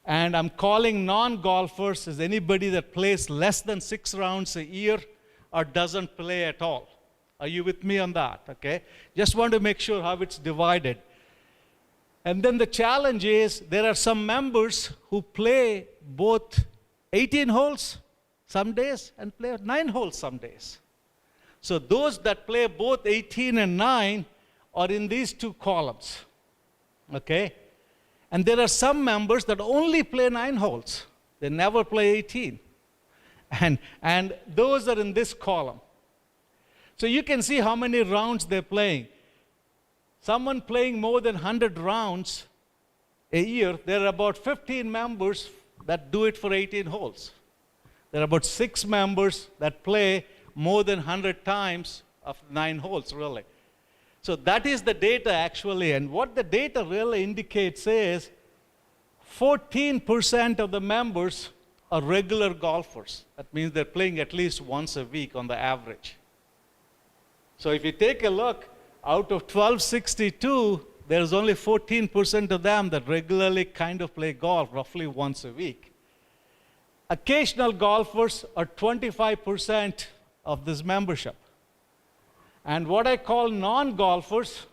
And I'm calling non-golfers as anybody that plays less than 6 rounds a year or doesn't play at all. Are you with me on that? Okay? Just want to make sure how it's divided. And then the challenge is there are some members who play both 18 holes some days and play 9 holes some days. So those that play both 18 and 9 are in these 2 columns. Okay? And there are some members that only play 9 holes. They never play 18. And those are in this column. So you can see how many rounds they're playing. Someone playing more than 100 rounds a year, there are about 15 members that do it for 18 holes. There are about 6 members that play more than 100 times of 9 holes, really. So that is the data, actually. And what the data really indicates is 14% of the members are regular golfers. That means they're playing at least once a week on the average. So if you take a look, out of 1262, there's only 14% of them that regularly kind of play golf, roughly once a week. Occasional golfers are 25% of this membership. And what I call non-golfers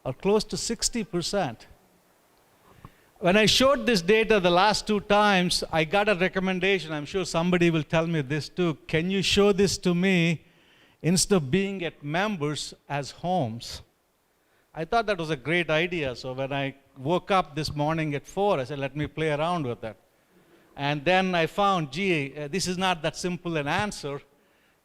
are close to 60%. When I showed this data the last 2 times, I got a recommendation. I'm sure somebody will tell me this too. Can you show this to me instead of being at members as homes? I thought that was a great idea. So when I woke up this morning at 4, I said, let me play around with it. And then I found, this is not that simple an answer,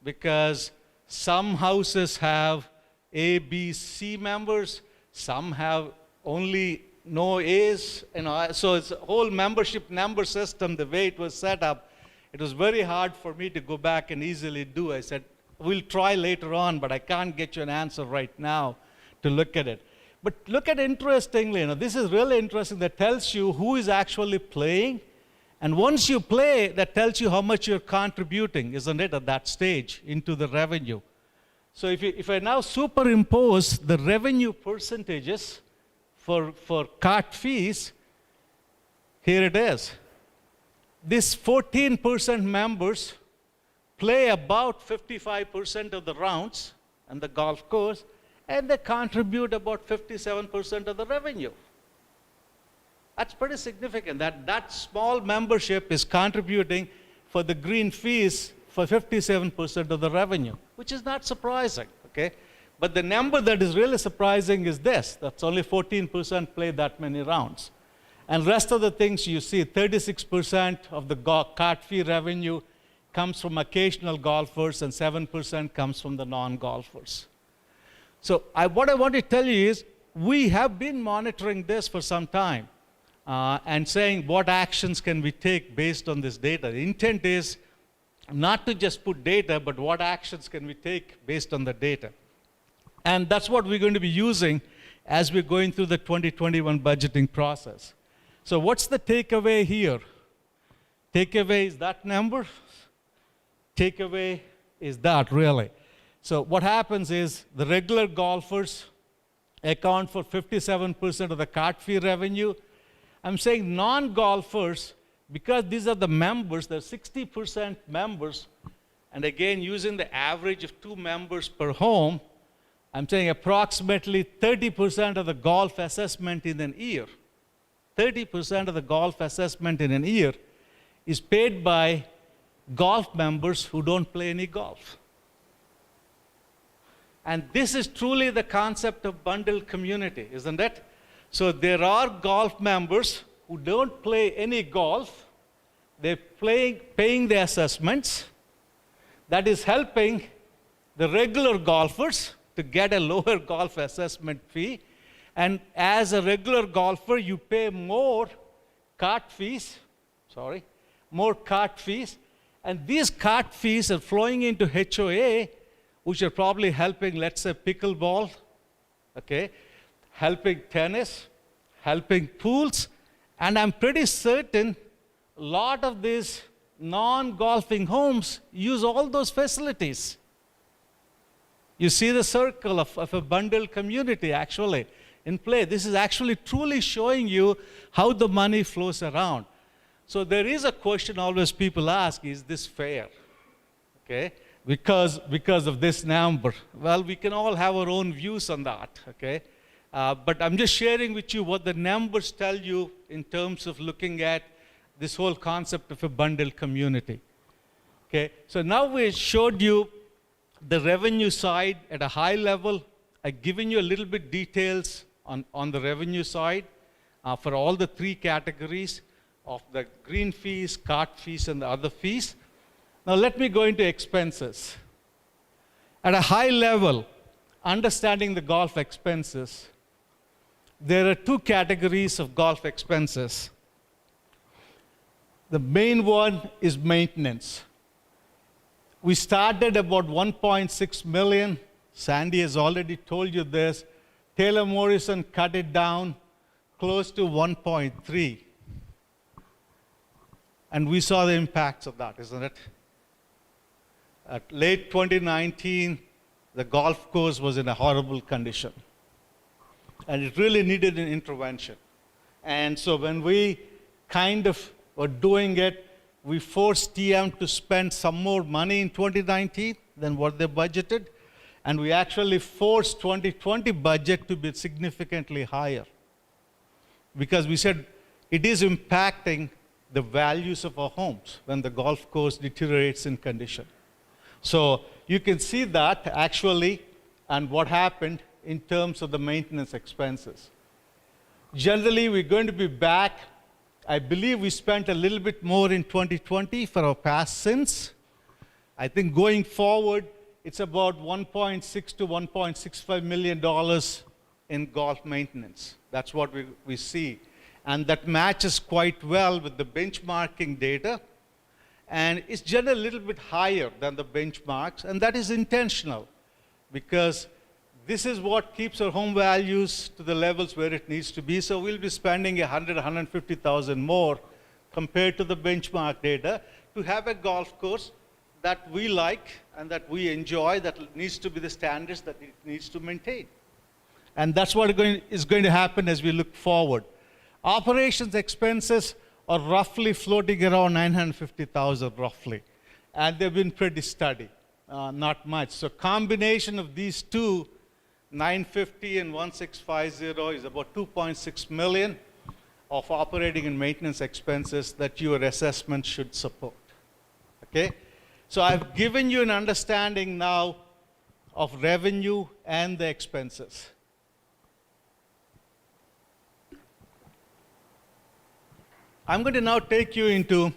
because some houses have A, B, C members. Some have only no A's. So it's a whole membership number system, the way it was set up. It was very hard for me to go back and easily do. I said, we'll try later on, but I can't get you an answer right now to look at it. But look at interestingly, this is really interesting. That tells you who is actually playing. And once you play, that tells you how much you're contributing, isn't it, at that stage into the revenue. So if I now superimpose the revenue percentages for cart fees, here it is. This 14% members play about 55% of the rounds on the golf course, and they contribute about 57% of the revenue. That's pretty significant. That small membership is contributing for the green fees for 57% of the revenue, which is not surprising, okay? But the number that is really surprising is this. That's only 14% play that many rounds. And rest of the things you see, 36% of the cart fee revenue comes from occasional golfers and 7% comes from the non-golfers. So what I want to tell you is we have been monitoring this for some time and saying what actions can we take based on this data. The intent is not to just put data, but what actions can we take based on the data. And that's what we're going to be using as we're going through the 2021 budgeting process. So what's the takeaway here? Takeaway is that number. Takeaway is that, really. So what happens is the regular golfers account for 57% of the cart fee revenue. I'm saying non-golfers, because these are the members, they're 60% members, and again, using the average of 2 members per home, I'm saying approximately 30% of the golf assessment in an year, 30% of the golf assessment in an year is paid by golf members who don't play any golf. And this is truly the concept of bundled community, isn't it? So there are golf members who don't play any golf. They're paying the assessments. That is helping the regular golfers to get a lower golf assessment fee. And as a regular golfer, you pay more cart fees, and these cart fees are flowing into HOA, which are probably helping, let's say, pickleball, okay, helping tennis, helping pools, and I'm pretty certain a lot of these non-golfing homes use all those facilities. You see the circle of a bundled community actually in play. This is actually truly showing you how the money flows around. So there is a question always people ask, is this fair? Okay, because of this number. Well, we can all have our own views on that, okay? But I'm just sharing with you what the numbers tell you in terms of looking at this whole concept of a bundled community. Okay, so now we showed you the revenue side at a high level. I've given you a little bit details on the revenue side for all the 3 categories of the green fees, cart fees, and the other fees. Now let me go into expenses. At a high level, understanding the golf expenses, there are 2 categories of golf expenses. The main one is maintenance. We started about 1.6 million. Sandy has already told you this. Taylor Morrison cut it down close to 1.3. And we saw the impacts of that, isn't it? At late 2019, the golf course was in a horrible condition. And it really needed an intervention. And so when we kind of were doing it, we forced TM to spend some more money in 2019 than what they budgeted. And we actually forced 2020 budget to be significantly higher. Because we said it is impacting the values of our homes when the golf course deteriorates in condition. So you can see that actually and what happened in terms of the maintenance expenses. Generally, we're going to be back. I believe we spent a little bit more in 2020 for our past sins. I think going forward, it's about $1.6 to $1.65 million in golf maintenance. That's what we see. And that matches quite well with the benchmarking data. And it's generally a little bit higher than the benchmarks. And that is intentional because this is what keeps our home values to the levels where it needs to be. So we'll be spending $100,000, $150,000 more compared to the benchmark data to have a golf course that we like and that we enjoy, that needs to be the standards that it needs to maintain. And that's what is going to happen as we look forward. Operations expenses are roughly floating around $950,000 roughly. And they've been pretty steady, not much. So combination of these two, 950 and 1650 is about 2.6 million. of operating and maintenance expenses that your assessment should support. Okay? So I've given you an understanding now of revenue and the expenses. I'm going to now take you into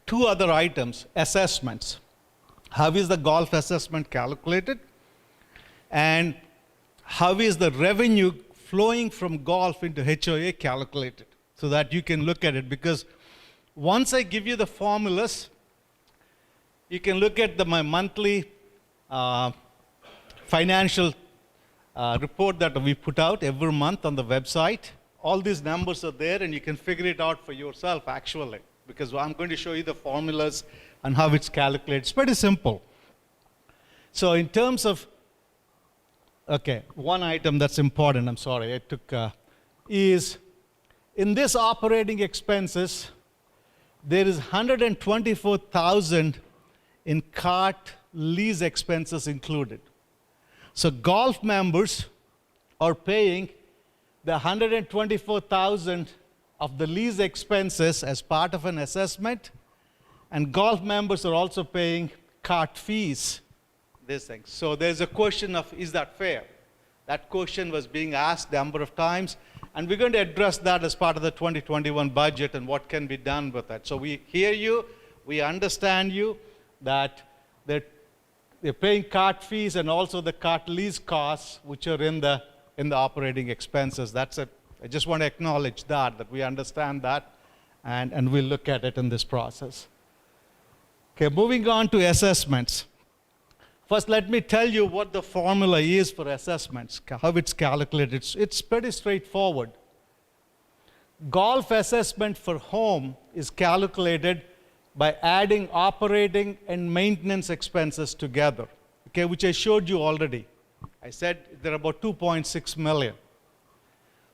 two other items, assessments. How is the golf assessment calculated? And how is the revenue flowing from golf into HOA calculated? So that you can look at it. Because once I give you the formulas, you can look at my monthly financial report that we put out every month on the website. All these numbers are there, and you can figure it out for yourself, actually, because I'm going to show you the formulas and how it's calculated. It's pretty simple. So in terms of, okay, one item that's important, I'm sorry, I took, is in this operating expenses, there is $124,000 in cart lease expenses included. So golf members are paying the $124,000 of the lease expenses as part of an assessment, and golf members are also paying cart fees, these things. So there's a question of, is that fair? That question was being asked a number of times, and we're going to address that as part of the 2021 budget and what can be done with it. So we hear you, we understand you, that they're paying cart fees and also the cart lease costs, which are in the operating expenses. That's it. I just want to acknowledge that we understand that, and we'll look at it in this process. Okay, moving on to assessments. First, let me tell you what the formula is for assessments, how it's calculated. It's pretty straightforward. Golf assessment for home is calculated by adding operating and maintenance expenses together, okay, which I showed you already. I said they're about 2.6 million.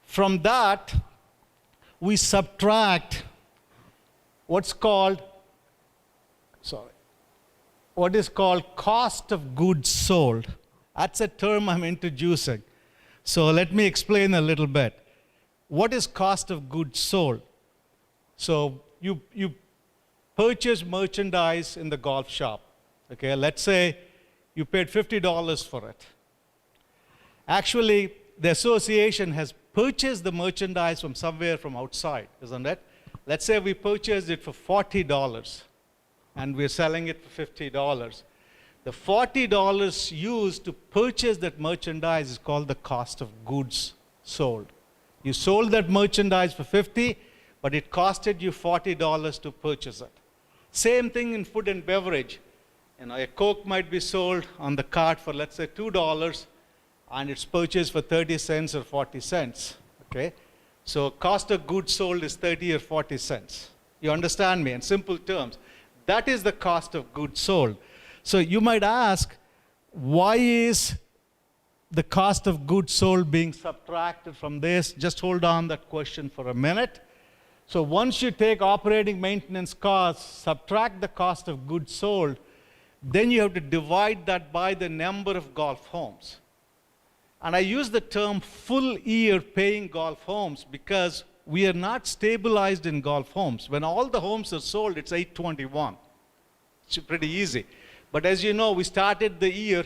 From that, we subtract what is called cost of goods sold. That's a term I'm introducing. So let me explain a little bit. What is cost of goods sold? So you purchase merchandise in the golf shop. Okay, let's say you paid $50 for it. Actually, the association has purchased the merchandise from somewhere from outside, isn't it? Let's say we purchased it for $40 and we're selling it for $50. The $40 used to purchase that merchandise is called the cost of goods sold. You sold that merchandise for $50, but it costed you $40 to purchase it. Same thing in food and beverage. You know, a Coke might be sold on the cart for, let's say, $2, and it's purchased for 30 cents or 40 cents, okay? So cost of goods sold is 30 or 40 cents. You understand me in simple terms. That is the cost of goods sold. So you might ask, why is the cost of goods sold being subtracted from this? Just hold on that question for a minute. So once you take operating maintenance costs, subtract the cost of goods sold, then you have to divide that by the number of golf homes. And I use the term full year paying golf homes because we are not stabilized in golf homes. When all the homes are sold, it's 821. It's pretty easy. But as you know, we started the year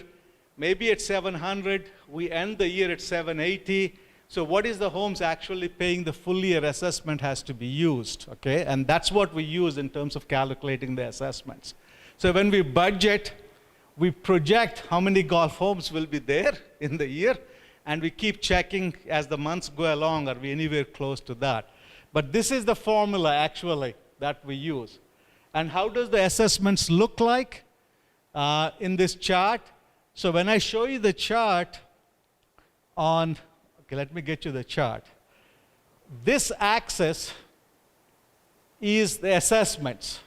maybe at 700, we end the year at 780. So what is the homes actually paying the full year assessment has to be used, okay? And that's what we use in terms of calculating the assessments. So when we budget, we project how many golf homes will be there in the year, and we keep checking as the months go along, are we anywhere close to that? But this is the formula actually that we use. And how does the assessments look like in this chart? So when I show you the chart on, okay, let me get you the chart. This axis is the assessments,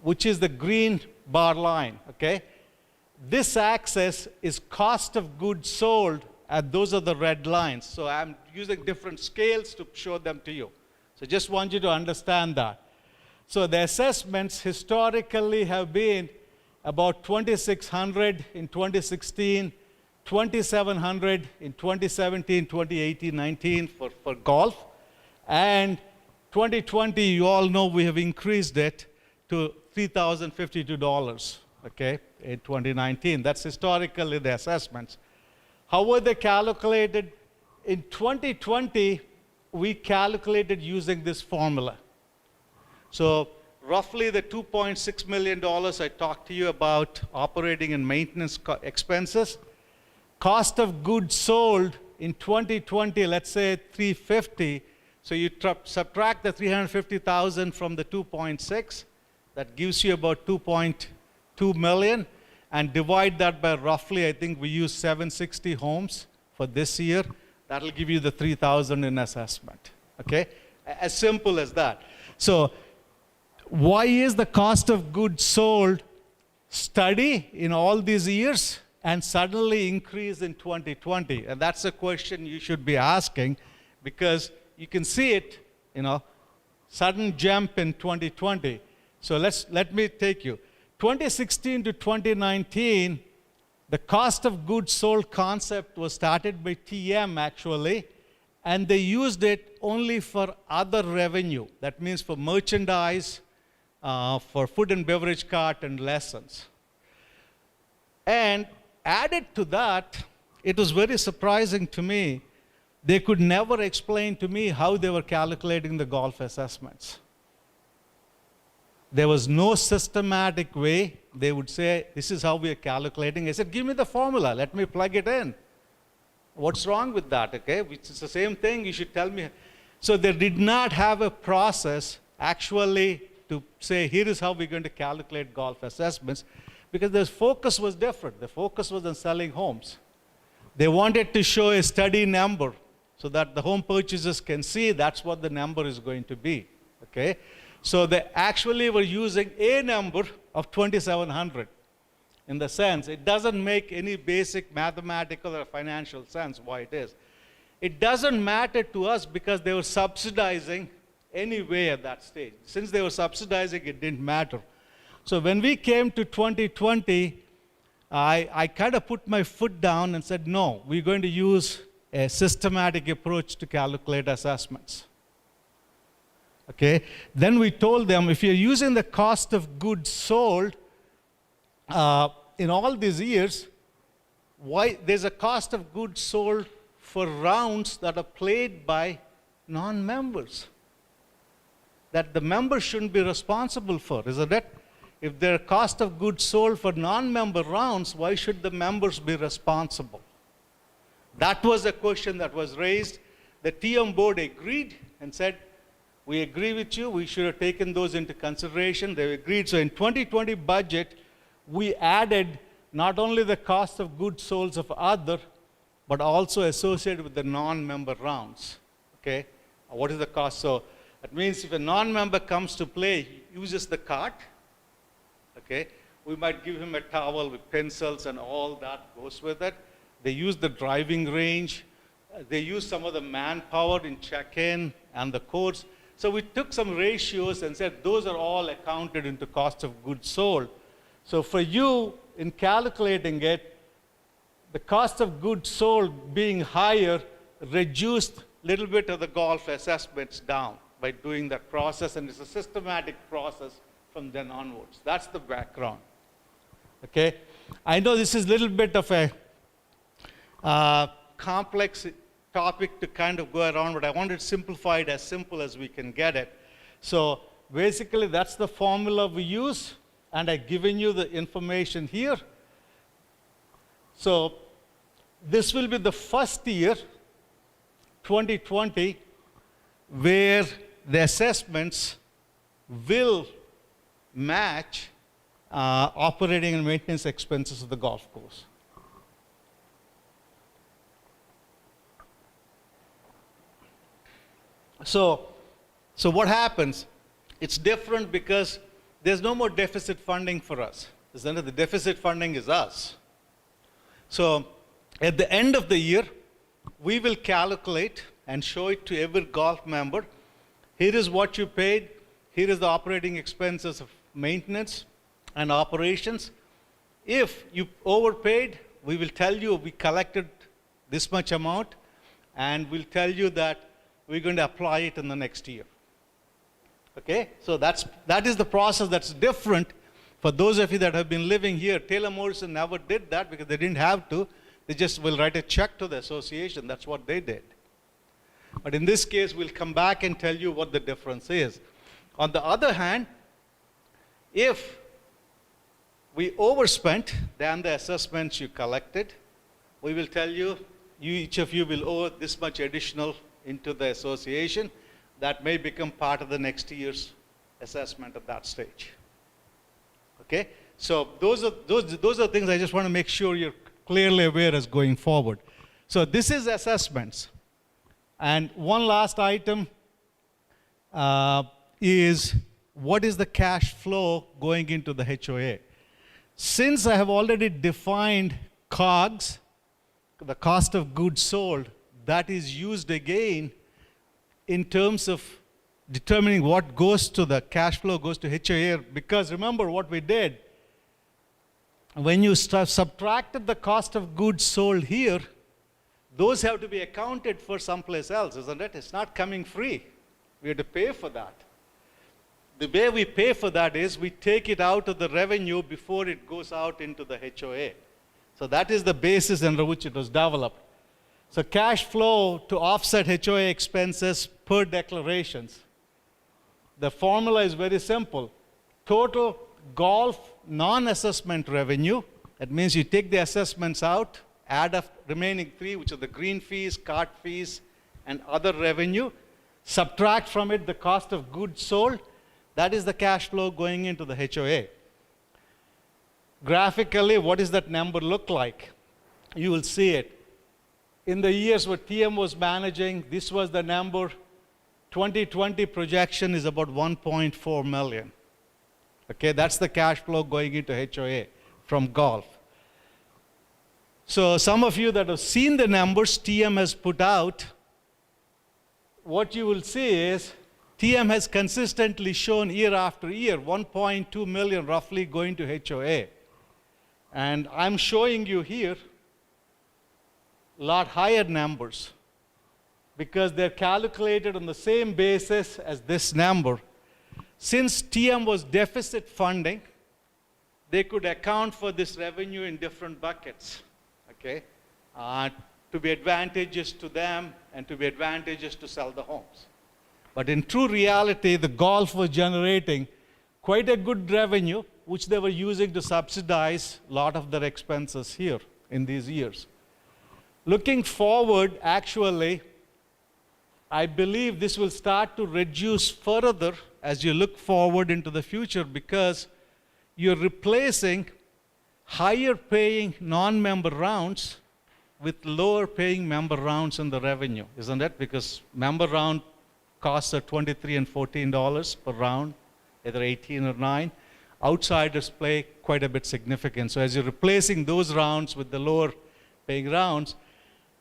which is the green bar line, okay? This axis is cost of goods sold, and those are the red lines. So I'm using different scales to show them to you. So just want you to understand that. So the assessments historically have been about 2,600 in 2016, 2,700 in 2017, 2018, 19 for golf, And 2020, you all know we have increased it to $3,052, okay, in 2019. That's historically the assessments. How were they calculated? In 2020, we calculated using this formula. So roughly the $2.6 million I talked to you about operating and maintenance expenses, cost of goods sold in 2020, let's say 350. So you subtract the 350,000 from the 2.6, that gives you about 2.2 million, and divide that by roughly, I think we use 760 homes for this year. That'll give you the 3,000 in assessment, okay? As simple as that. So why is the cost of goods sold steady in all these years and suddenly increase in 2020? And that's a question you should be asking, because you can see it, sudden jump in 2020. So let me take you. 2016 to 2019, the cost of goods sold concept was started by TM actually, and they used it only for other revenue. That means for merchandise, for food and beverage cart and lessons. And added to that, it was very surprising to me, they could never explain to me how they were calculating the golf assessments. There was no systematic way. They would say, this is how we are calculating. I said, give me the formula, let me plug it in. What's wrong with that, okay? It's the same thing, you should tell me. So they did not have a process actually to say, here is how we're going to calculate golf assessments, because their focus was different. The focus was on selling homes. They wanted to show a steady number so that the home purchasers can see that's what the number is going to be, okay? So they actually were using a number of 2,700 in the sense. It doesn't make any basic mathematical or financial sense why it is. It doesn't matter to us because they were subsidizing anyway at that stage. Since they were subsidizing, it didn't matter. So when we came to 2020, I kind of put my foot down and said, no, we're going to use a systematic approach to calculate assessments. Okay? Then we told them, if you're using the cost of goods sold in all these years, why there's a cost of goods sold for rounds that are played by non-members that the members shouldn't be responsible for, isn't it? If there are cost of goods sold for non-member rounds, why should the members be responsible? That was a question that was raised. The TM board agreed and said, we agree with you, we should have taken those into consideration. They agreed. So in 2020 budget, we added not only the cost of goods sold of other, but also associated with the non-member rounds. Okay? What is the cost? So that means if a non-member comes to play, he uses the cart, okay? We might give him a towel with pencils and all that goes with it. They use the driving range. They use some of the manpower in check-in and the course. So we took some ratios and said those are all accounted into cost of goods sold. So for you, in calculating it, the cost of goods sold being higher reduced a little bit of the golf assessments down by doing that process, and it's a systematic process from then onwards. That's the background. Okay? I know this is a little bit of a complex topic to kind of go around, but I wanted to simplify it as simple as we can get it. So basically, that's the formula we use, and I've given you the information here. So this will be the first year, 2020, where the assessments will match operating and maintenance expenses of the golf course. So what happens? It's different because there's no more deficit funding for us. The deficit funding is us. So at the end of the year, we will calculate and show it to every golf member. Here is what you paid. Here is the operating expenses of maintenance and operations. If you overpaid, we will tell you we collected this much amount, and we'll tell you that we're going to apply it in the next year. Okay? So that is the process that's different. For those of you that have been living here, Taylor Morrison never did that because they didn't have to. They just will write a check to the association. That's what they did. But in this case, we'll come back and tell you what the difference is. On the other hand, if we overspent than the assessments you collected, we will tell you, each of you will owe this much additional into the association. That may become part of the next year's assessment at that stage. Okay? So those are things I just want to make sure you're clearly aware as going forward. So this is assessments. And one last item is what is the cash flow going into the HOA? Since I have already defined COGS, the cost of goods sold, that is used again in terms of determining what goes to the cash flow goes to HOA, because remember what we did. When you subtracted the cost of goods sold here, those have to be accounted for someplace else, isn't it? It's not coming free. We have to pay for that. The way we pay for that is we take it out of the revenue before it goes out into the HOA. So that is the basis under which it was developed. So cash flow to offset HOA expenses per declarations. The formula is very simple. Total golf non-assessment revenue, that means you take the assessments out, add up remaining three, which are the green fees, cart fees, and other revenue, subtract from it the cost of goods sold. That is the cash flow going into the HOA. Graphically, what does that number look like? You will see it. In the years where TM was managing, this was the number. 2020 projection is about 1.4 million. Okay, that's the cash flow going into HOA from golf. So some of you that have seen the numbers TM has put out, what you will see is TM has consistently shown year after year 1.2 million roughly going to HOA. And I'm showing you here a lot higher numbers because they're calculated on the same basis as this number. Since TM was deficit funding, they could account for this revenue in different buckets, okay, to be advantageous to them and to be advantageous to sell the homes. But in true reality, the golf was generating quite a good revenue, which they were using to subsidize a lot of their expenses here in these years. Looking forward, actually, I believe this will start to reduce further as you look forward into the future because you're replacing higher paying non-member rounds with lower paying member rounds in the revenue, isn't it? Because member round costs are $23 and $14 per round, either 18 or 9. Outsiders play quite a bit significant. So as you're replacing those rounds with the lower paying rounds,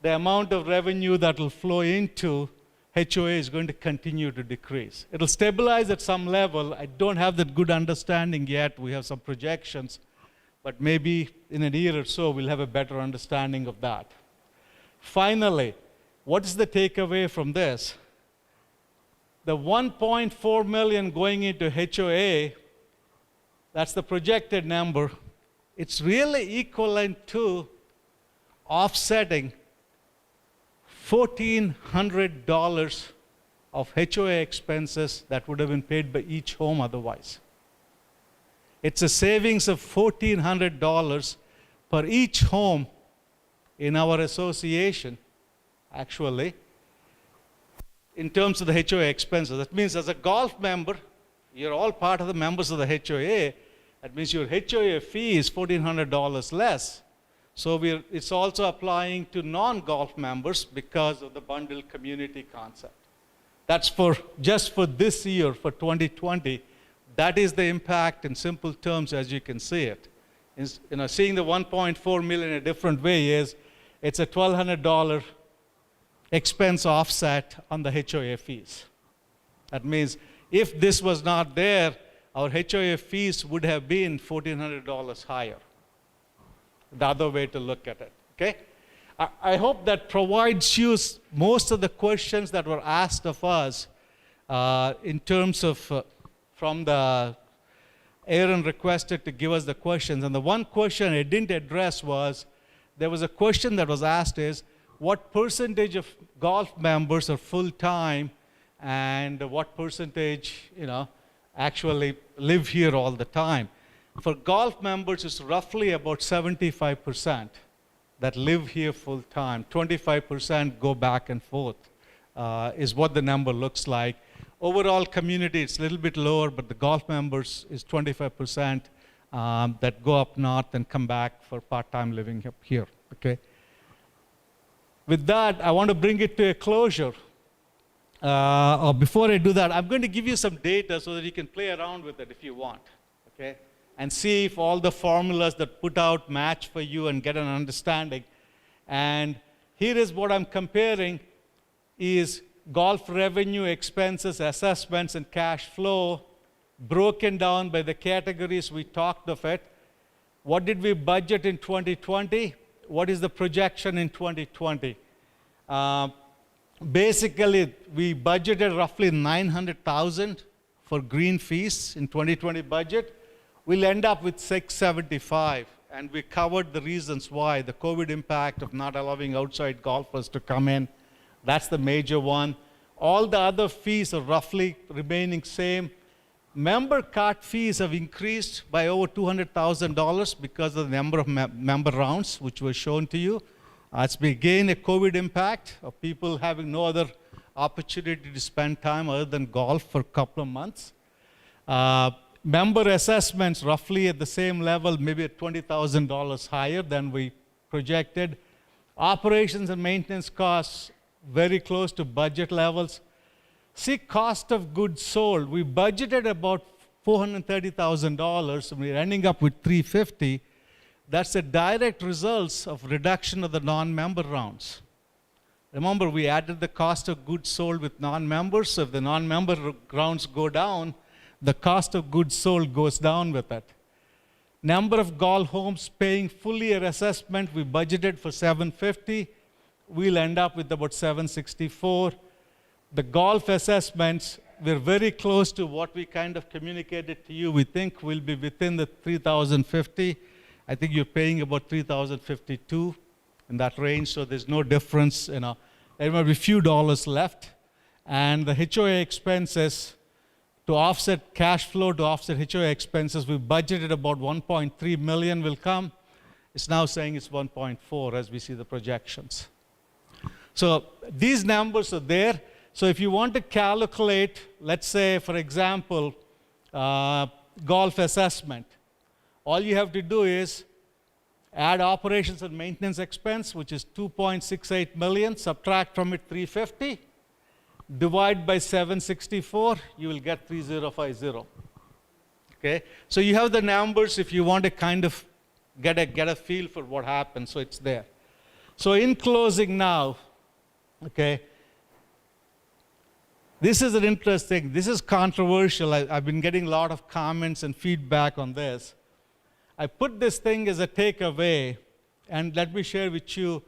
the amount of revenue that will flow into HOA is going to continue to decrease. It'll stabilize at some level. I don't have that good understanding yet. We have some projections, but maybe in a year or so we'll have a better understanding of that. Finally, what is the takeaway from this? The 1.4 million going into HOA, that's the projected number. It's really equivalent to offsetting $1,400 of HOA expenses that would have been paid by each home otherwise. It's a savings of $1,400 per each home in our association, actually, in terms of the HOA expenses. That means as a golf member, you're all part of the members of the HOA. That means your HOA fee is $1,400 less. So it's also applying to non-golf members because of the bundled community concept. That's just for this year, for 2020. That is the impact in simple terms as you can see it. Seeing the 1.4 million in a different way is it's a $1,200 expense offset on the HOA fees. That means if this was not there, our HOA fees would have been $1,400 higher. The other way to look at it, okay? I hope that provides you most of the questions that were asked of us in terms of from the Aaron requested to give us the questions. And the one question I didn't address was, there was a question that was asked is, what percentage of golf members are full-time and what percentage, actually live here all the time? For golf members, it's roughly about 75% that live here full-time. 25% go back and forth is what the number looks like. Overall community, it's a little bit lower, but the golf members is 25% that go up north and come back for part-time living up here, okay? With that, I want to bring it to a closure. Or before I do that, I'm going to give you some data so that you can play around with it if you want, okay? And see if all the formulas that put out match for you and get an understanding. And here is what I'm comparing is golf revenue, expenses, assessments, and cash flow broken down by the categories we talked of it. What did we budget in 2020? What is the projection in 2020? Basically, we budgeted roughly $900,000 for green fees in 2020 budget. We'll end up with $675,000, and we covered the reasons why. The COVID impact of not allowing outside golfers to come in, that's the major one. All the other fees are roughly remaining same. Member card fees have increased by over $200,000 because of the number of member rounds, which was shown to you. It's again a COVID impact of people having no other opportunity to spend time other than golf for a couple of months. Member assessments roughly at the same level, maybe at $20,000 higher than we projected. Operations and maintenance costs very close to budget levels. See, cost of goods sold, we budgeted about $430,000, and we're ending up with $350,000. That's a direct result of reduction of the non-member rounds. Remember, we added the cost of goods sold with non-members, so if the non-member rounds go down, the cost of goods sold goes down with it. Number of golf homes paying full year assessment, we budgeted for 750. We'll end up with about 764. The golf assessments, we're very close to what we kind of communicated to you. We think we'll be within the 3,050. I think you're paying about 3,052 in that range, so there's no difference. There might be a few dollars left. And the HOA expenses, to offset cash flow, to offset HOA expenses, we budgeted about 1.3 million will come. It's now saying it's 1.4 as we see the projections. So these numbers are there. So if you want to calculate, let's say, for example, golf assessment, all you have to do is add operations and maintenance expense, which is 2.68 million, subtract from it 350, divide by 764, you will get 3050. Okay? So you have the numbers if you want to kind of get a feel for what happens, so it's there. So in closing now, okay, this is an interesting, this is controversial. I've been getting a lot of comments and feedback on this. I put this thing as a takeaway, and let me share with you,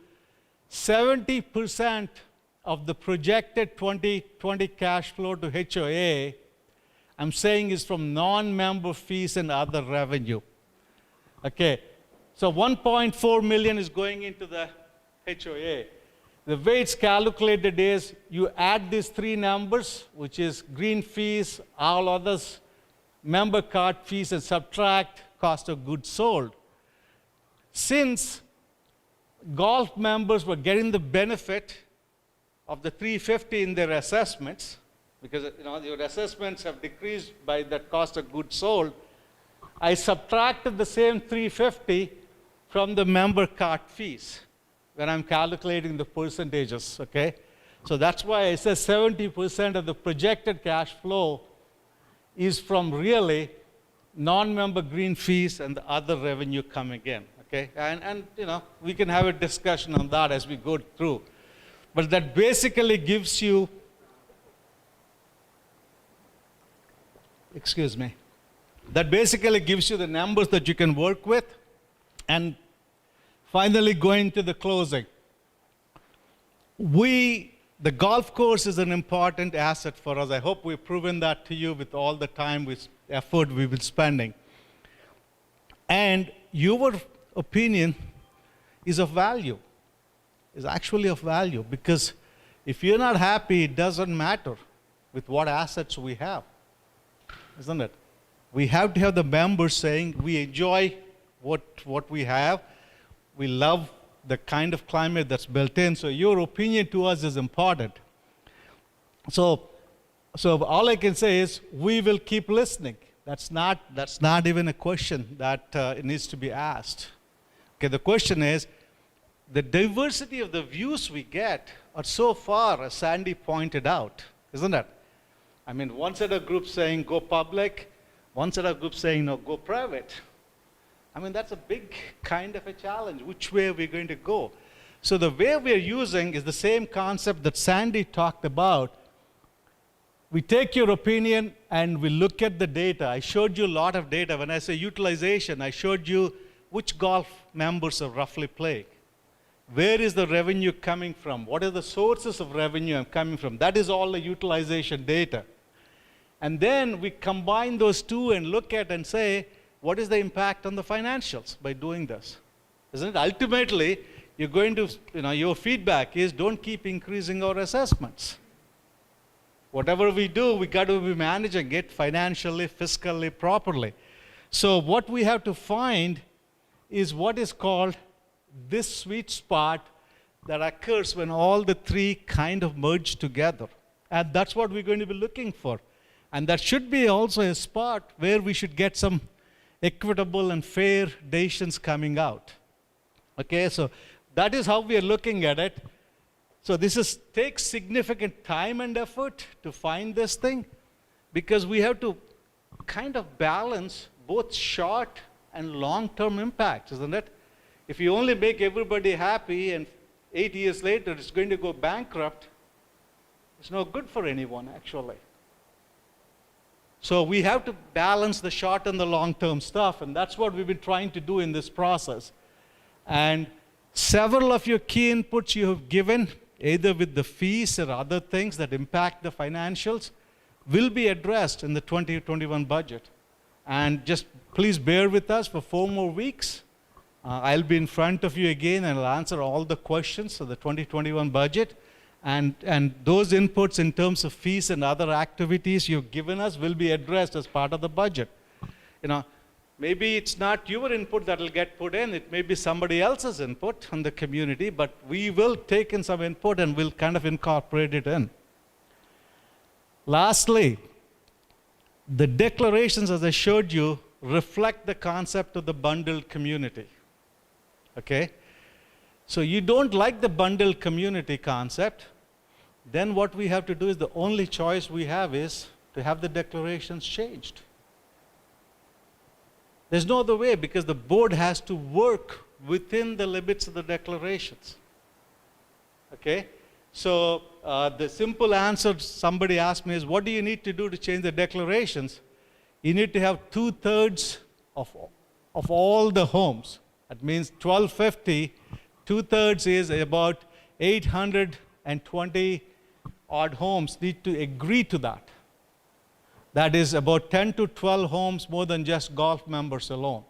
70% of the projected 2020 cash flow to HOA, I'm saying is from non-member fees and other revenue. Okay, so 1.4 million is going into the HOA. The way it's calculated is you add these three numbers, which is green fees, all others, member card fees, and subtract cost of goods sold. Since golf members were getting the benefit of the 350 in their assessments, because your assessments have decreased by that cost of goods sold, I subtracted the same 350 from the member card fees when I'm calculating the percentages, okay? So that's why I said 70% of the projected cash flow is from really non-member green fees and the other revenue coming in, okay? And we can have a discussion on that as we go through. But that basically gives you, that basically gives you the numbers that you can work with. And finally, going to the closing. the golf course is an important asset for us. I hope we've proven that to you with all the time, effort we've been spending. And your opinion is of value, is actually of value, because if you're not happy, it doesn't matter with what assets we have, isn't it? We have to have the members saying we enjoy what we have, we love the kind of climate that's built in, so your opinion to us is important. So all I can say is we will keep listening. That's not even a question that it needs to be asked. Okay, the question is, the diversity of the views we get are so far, as Sandy pointed out, isn't it? I mean, one set of groups saying go public, one set of groups saying no, go private. I mean, that's a big kind of a challenge. Which way are we going to go? So the way we are using is the same concept that Sandy talked about. We take your opinion and we look at the data. I showed you a lot of data. When I say utilization, I showed you which golf members are roughly playing. Where is the revenue coming from? What are the sources of revenue coming from? That is all the utilization data. And then we combine those two and look at and say, what is the impact on the financials by doing this? Isn't it? Ultimately, you're going to, your feedback is don't keep increasing our assessments. Whatever we do, we got to be managing it financially, fiscally, properly. So what we have to find is what is called this sweet spot that occurs when all the three kind of merge together. And that's what we're going to be looking for. And that should be also a spot where we should get some equitable and fair decisions coming out. Okay, so that is how we are looking at it. So this takes significant time and effort to find this thing, because we have to kind of balance both short and long-term impacts, isn't it? If you only make everybody happy and 8 years later it's going to go bankrupt, it's no good for anyone, actually. So we have to balance the short and the long-term stuff, and that's what we've been trying to do in this process. And several of your key inputs you have given, either with the fees or other things that impact the financials, will be addressed in the 2021 budget. And just please bear with us for 4 more weeks. I'll be in front of you again and I'll answer all the questions of the 2021 budget. And those inputs in terms of fees and other activities you've given us will be addressed as part of the budget. Maybe it's not your input that will get put in, it may be somebody else's input from the community, but we will take in some input and we'll kind of incorporate it in. Lastly, the declarations, as I showed you, reflect the concept of the bundled community. Okay? So you don't like the bundled community concept, then what we have to do is the only choice we have is to have the declarations changed. There's no other way, because the board has to work within the limits of the declarations. Okay? So the simple answer somebody asked me is, what do you need to do to change the declarations? You need to have 2/3 of all the homes. That means 1250, 2/3 is about 820 odd homes need to agree to that. That is about 10 to 12 homes more than just golf members alone.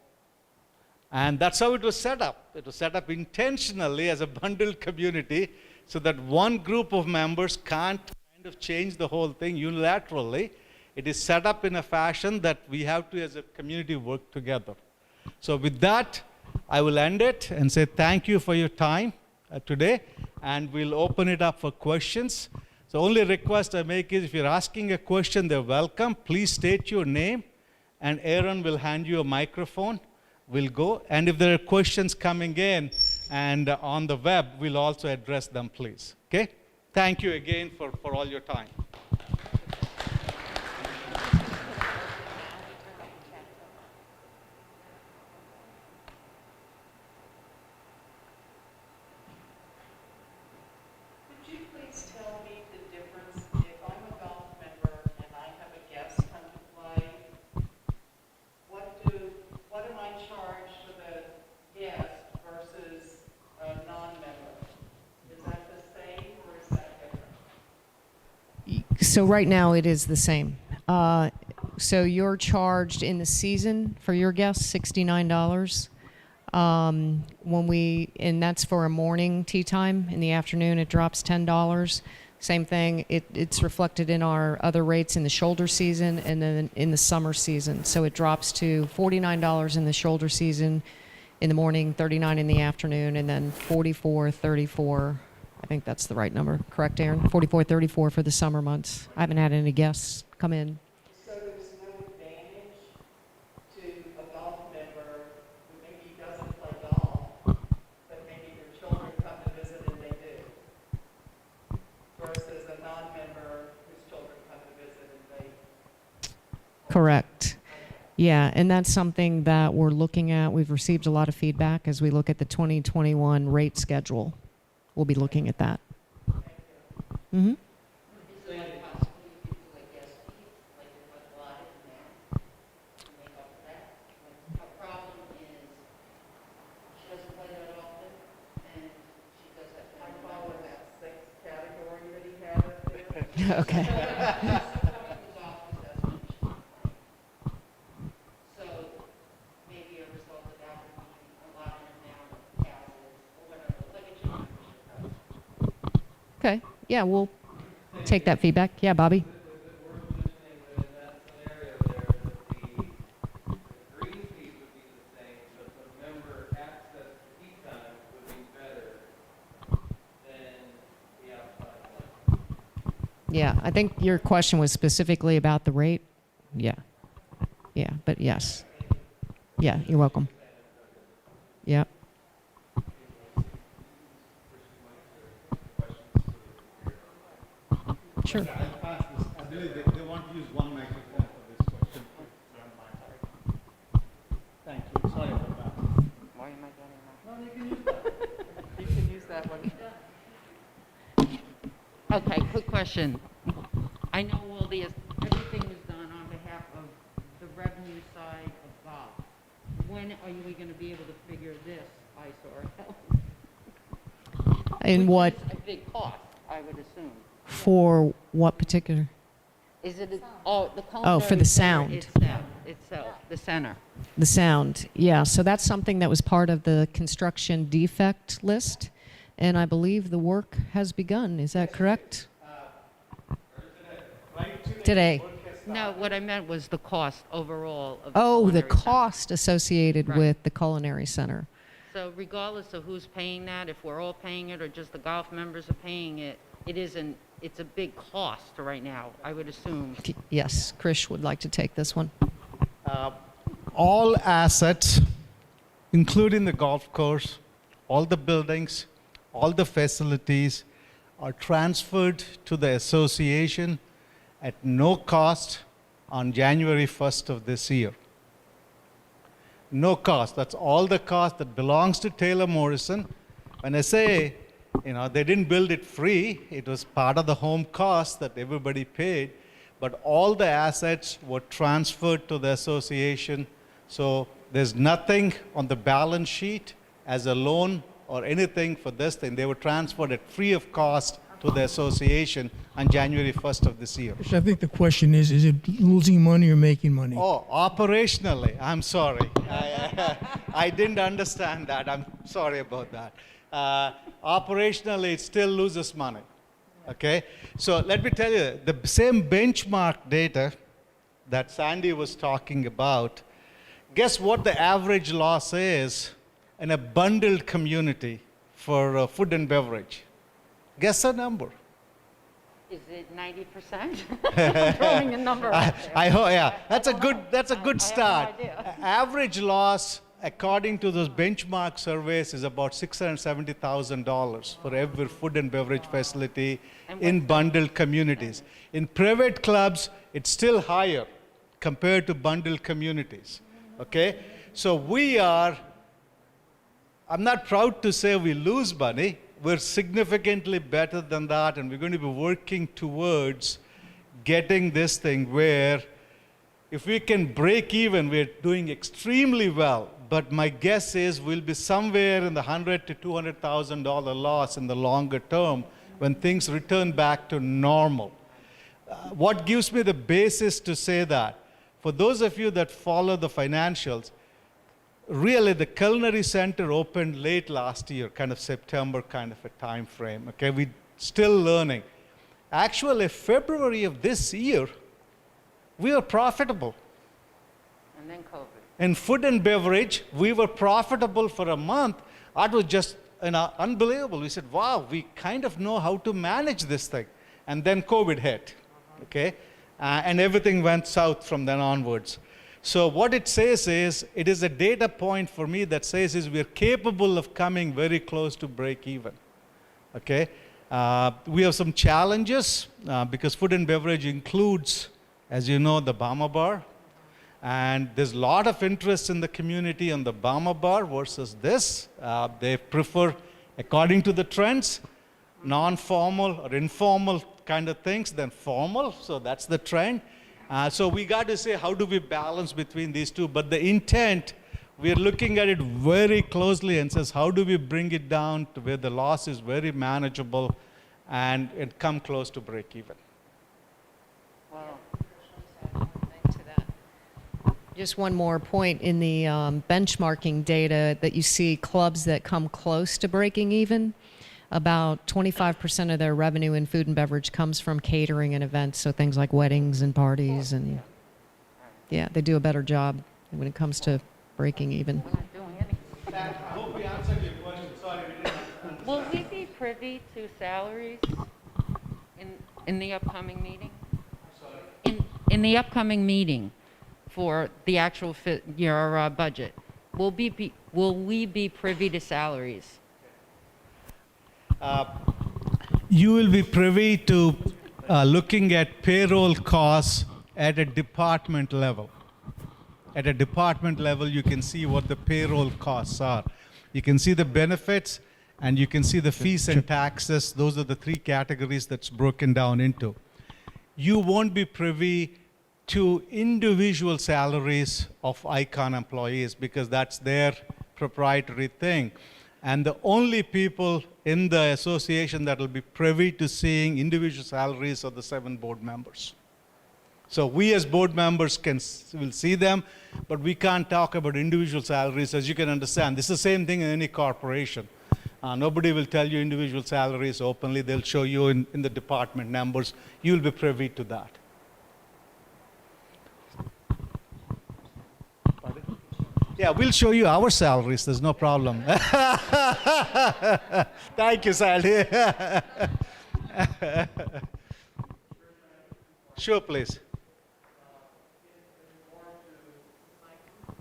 And that's how it was set up. It was set up intentionally as a bundled community so that one group of members can't kind of change the whole thing unilaterally. It is set up in a fashion that we have to, as a community, work together. So with that, I will end it and say thank you for your time today, and we'll open it up for questions. The only request I make is, if you're asking a question, they're welcome. Please state your name, and Aaron will hand you a microphone. We'll go. And if there are questions coming in and on the web, we'll also address them, please. Okay? Thank you again for all your time. So right now it is the same. So you're charged in the season for your guests $69. And that's for a morning tea time. In the afternoon, it drops $10. Same thing. It's reflected in our other rates in the shoulder season and then in the summer season. So it drops to $49 in the shoulder season in the morning, $39 in the afternoon, and then $44.34. I think that's the right number. Correct, Aaron? $44.34 for the summer months. I haven't had any guests come in. So there's no advantage to a golf member who maybe doesn't play golf, but maybe their children come to visit and they do, versus a non-member whose children come to visit and they. Correct. Yeah, and that's something that we're looking at. We've received a lot of feedback as we look at the 2021 rate schedule. We'll be looking at that. Mm-hmm. Okay. So maybe a result of that would be a lot of amount of passes or whatever, like a gym membership does. Okay. Yeah, we'll take that feedback. Yeah, Bobby. Yeah, I think your question was specifically about the rate. Yeah. Yeah, but yes. Yeah, you're welcome. Yeah. Sure. I'll pass this. I believe they want to use one microphone for this question. Thank you. Sorry about that. Why am I getting that? No, you can use that one. Okay, quick question. I know all the, everything was done on behalf of the revenue side of golf. When are we going to be able to figure this eyesore out? And what, Which is a big cost, I would assume. for what particular? Is it, the Oh, for the culinary sound. center itself, the center. The sound, yeah. So that's something that was part of the construction defect list, and I believe the work has begun. Is that correct? Today. No, what I meant was the cost overall of Oh, the culinary center. cost associated Right. with the culinary center. So regardless of who's paying that, if we're all paying it or just the golf members are paying it, it's a big cost right now, I would assume. Yes, Krish would like to take this one. All assets, including the golf course, all the buildings, all the facilities, are transferred to the association at no cost on January 1st of this year. No cost. That's all the cost that belongs to Taylor Morrison. When I say, they didn't build it free, it was part of the home cost that everybody paid, but all the assets were transferred to the association. So there's nothing on the balance sheet as a loan or anything for this thing. They were transferred at free of cost to the association on January 1st of this year. I think the question is it losing money or making money? Oh, operationally, I'm sorry. I didn't understand that. I'm sorry about that. Operationally, it still loses money. Okay? So let me tell you, the same benchmark data that Sandy was talking about, guess what the average loss is in a bundled community for food and beverage? Guess the number. Is it 90%? Throwing a number out there. I hope, yeah. That's a good start. I have no idea. Average loss, according to those benchmark surveys, is about $670,000 for every food and beverage facility in bundled communities. In private clubs, it's still higher compared to bundled communities. Okay? So I'm not proud to say we lose money. We're significantly better than that, and we're going to be working towards getting this thing where if we can break even, we're doing extremely well. But my guess is we'll be somewhere in the $100,000 to $200,000 loss in the longer term when things return back to normal. what gives me the basis to say that? For those of you that follow the financials, really the culinary center opened late last year, kind of September kind of a time frame. Okay, we're still learning. Actually, February of this year, we were profitable. And then COVID. In food and beverage, we were profitable for a month. That was just unbelievable. We said, wow, we kind of know how to manage this thing. And then COVID hit, okay? And everything went south from then onwards. So what it says is, it is a data point for me that says is we're capable of coming very close to break even, okay? We have some challenges because food and beverage includes, as you know, the Bama Bar. And there's a lot of interest in the community on the Bama Bar versus this. They prefer, according to the trends, non-formal or informal kind of things than formal. So that's the trend. So we got to say, how do we balance between these two? But the intent, we're looking at it very closely and says, how do we bring it down to where the loss is very manageable and it come close to break even? Wow. To that. Just one more point in the benchmarking data that you see clubs that come close to breaking even. About 25% of their revenue in food and beverage comes from catering and events, so things like weddings and parties, and yeah, they do a better job when it comes to breaking even. We're not doing anything. I hope we answered your question. Sorry, we didn't understand. Will we be privy to salaries in the upcoming meeting? In the upcoming meeting for the actual your budget, will we be privy to salaries? You will be privy to looking at payroll costs at a department level. At a department level, you can see what the payroll costs are. You can see the benefits, and you can see the fees and taxes. Those are the three categories that's broken down into. You won't be privy to individual salaries of ICON employees because that's their proprietary thing. And the only people in the association that will be privy to seeing individual salaries are the 7 board members. So we as board members will see them, but we can't talk about individual salaries. As you can understand, this is the same thing in any corporation. Nobody will tell you individual salaries openly. They'll show you in the department numbers. You'll be privy to that. Pardon? Yeah, we'll show you our salaries. There's no problem. Thank you, Sally. Sure, please.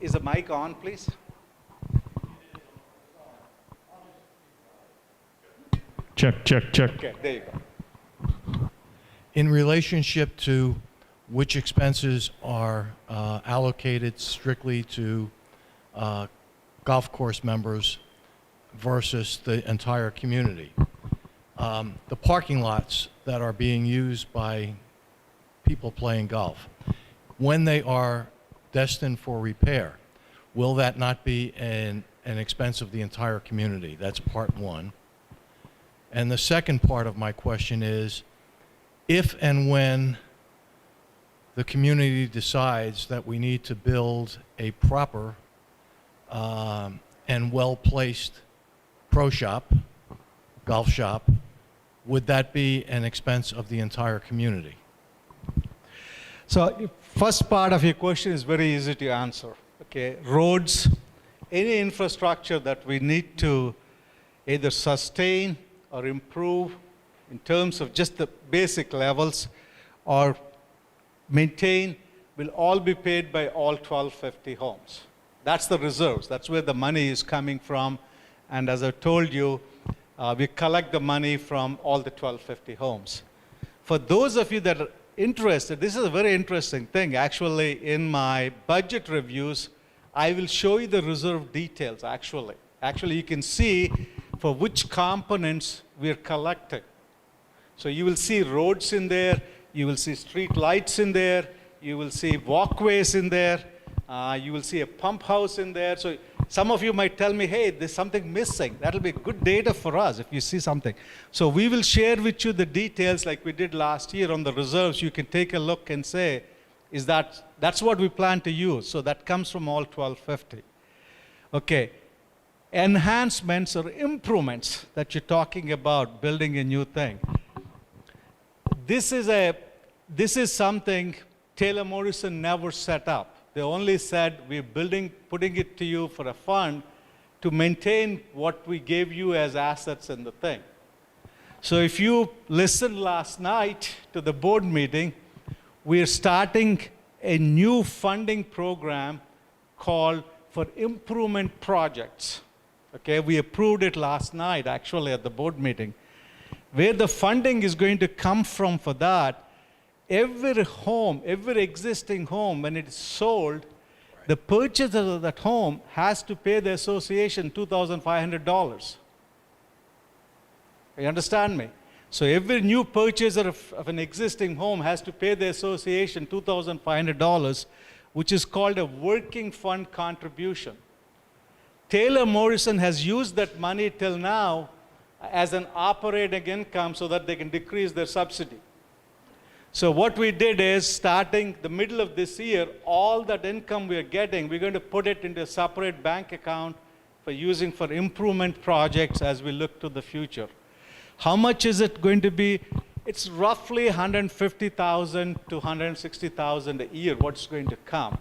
Is the mic on, please? Check, check, check. Okay, there you go. In relationship to which expenses are allocated strictly to golf course members versus the entire community, the parking lots that are being used by people playing golf, when they are destined for repair, will that not be an expense of the entire community? That's part one. And the second part of my question is, if and when the community decides that we need to build a proper and well-placed pro shop, golf shop, would that be an expense of the entire community? So first part of your question is very easy to answer. Okay, roads, any infrastructure that we need to either sustain or improve in terms of just the basic levels or maintain will all be paid by all 1250 homes. That's the reserves. That's where the money is coming from. And as I told you, we collect the money from all the 1250 homes. For those of you that are interested, this is a very interesting thing. Actually, in my budget reviews, I will show you the reserve details, actually. Actually, you can see for which components we're collecting. So you will see roads in there, you will see street lights in there, you will see walkways in there, you will see a pump house in there. So Some of you might tell me, hey, there's something missing. That'll be good data for us if you see something. So we will share with you the details like we did last year on the reserves. You can take a look and say, that's what we plan to use. So that comes from all 1250. Okay. Enhancements or improvements that you're talking about, building a new thing. This is something Taylor Morrison never set up. They only said, we're putting it to you for a fund to maintain what we gave you as assets in the thing. So if you listened last night to the board meeting, we're starting a new funding program called for improvement projects. Okay, we approved it last night, actually, at the board meeting. Where the funding is going to come from for that, every home, every existing home, when it is sold, the purchaser of that home has to pay the association $2,500. You understand me? So every new purchaser of an existing home has to pay the association $2,500, which is called a working fund contribution. Taylor Morrison has used that money till now as an operating income so that they can decrease their subsidy. So what we did is, starting the middle of this year, all that income we are getting, we're going to put it into a separate bank account for using for improvement projects as we look to the future. How much is it going to be? It's roughly $150,000 to $160,000 a year, what's going to come.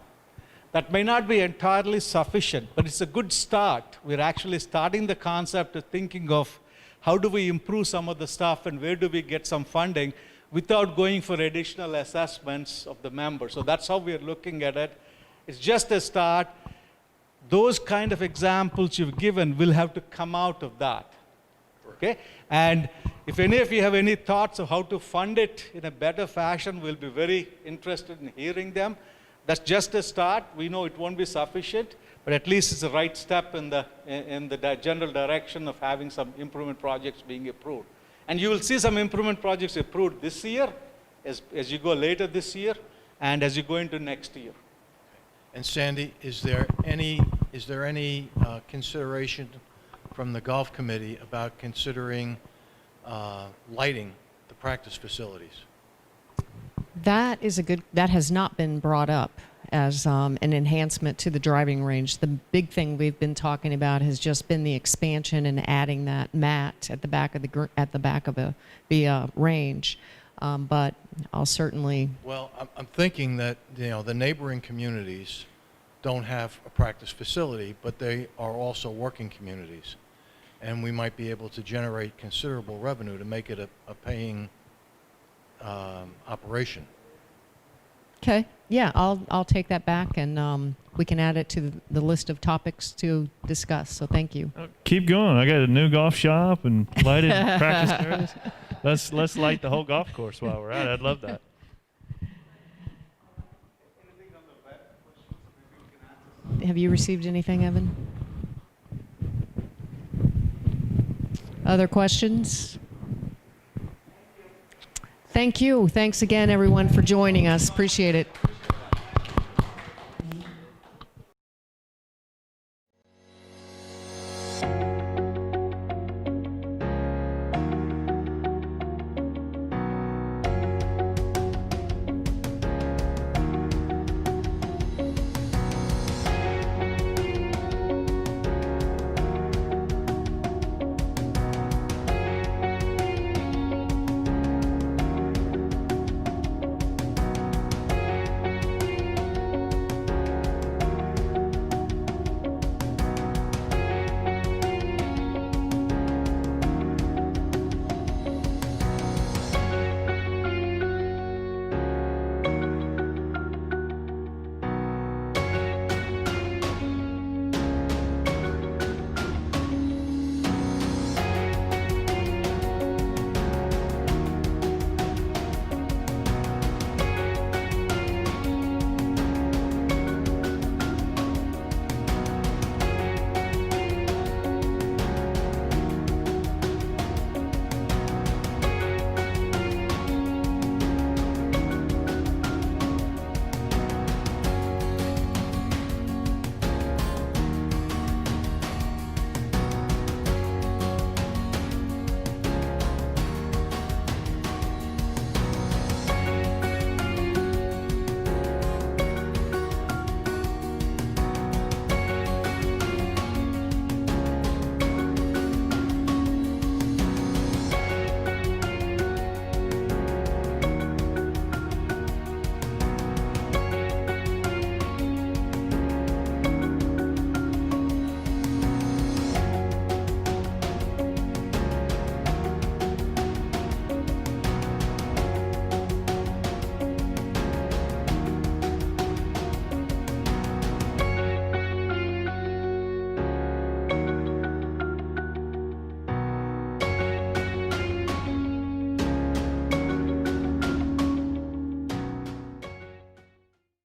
That may not be entirely sufficient, but it's a good start. We're actually starting the concept of thinking of how do we improve some of the stuff and where do we get some funding without going for additional assessments of the members. So that's how we're looking at it. It's just a start. Those kind of examples you've given will have to come out of that. Okay? And if any of you have any thoughts of how to fund it in a better fashion, we'll be very interested in hearing them. That's just a start. We know it won't be sufficient, but at least it's the right step in the general direction of having some improvement projects being approved. And you will see some improvement projects approved this year, as you go later this year, and as you go into next year. And Sandy, is there any consideration from the golf committee about considering lighting the practice facilities? That has not been brought up as an enhancement to the driving range. The big thing we've been talking about has just been the expansion and adding that mat at the back of the range. But I'll certainly. Well, I'm thinking that the neighboring communities don't have a practice facility, but they are also working communities, and we might be able to generate considerable revenue to make it a paying operation. Okay. Yeah, I'll take that back, and we can add it to the list of topics to discuss. So thank you. Keep going. I got a new golf shop and lighted practice areas. Let's light the whole golf course while we're at it. I'd love that. Have you received anything, Evan? Other questions? Thank you. Thanks again, everyone, for joining us. Appreciate it.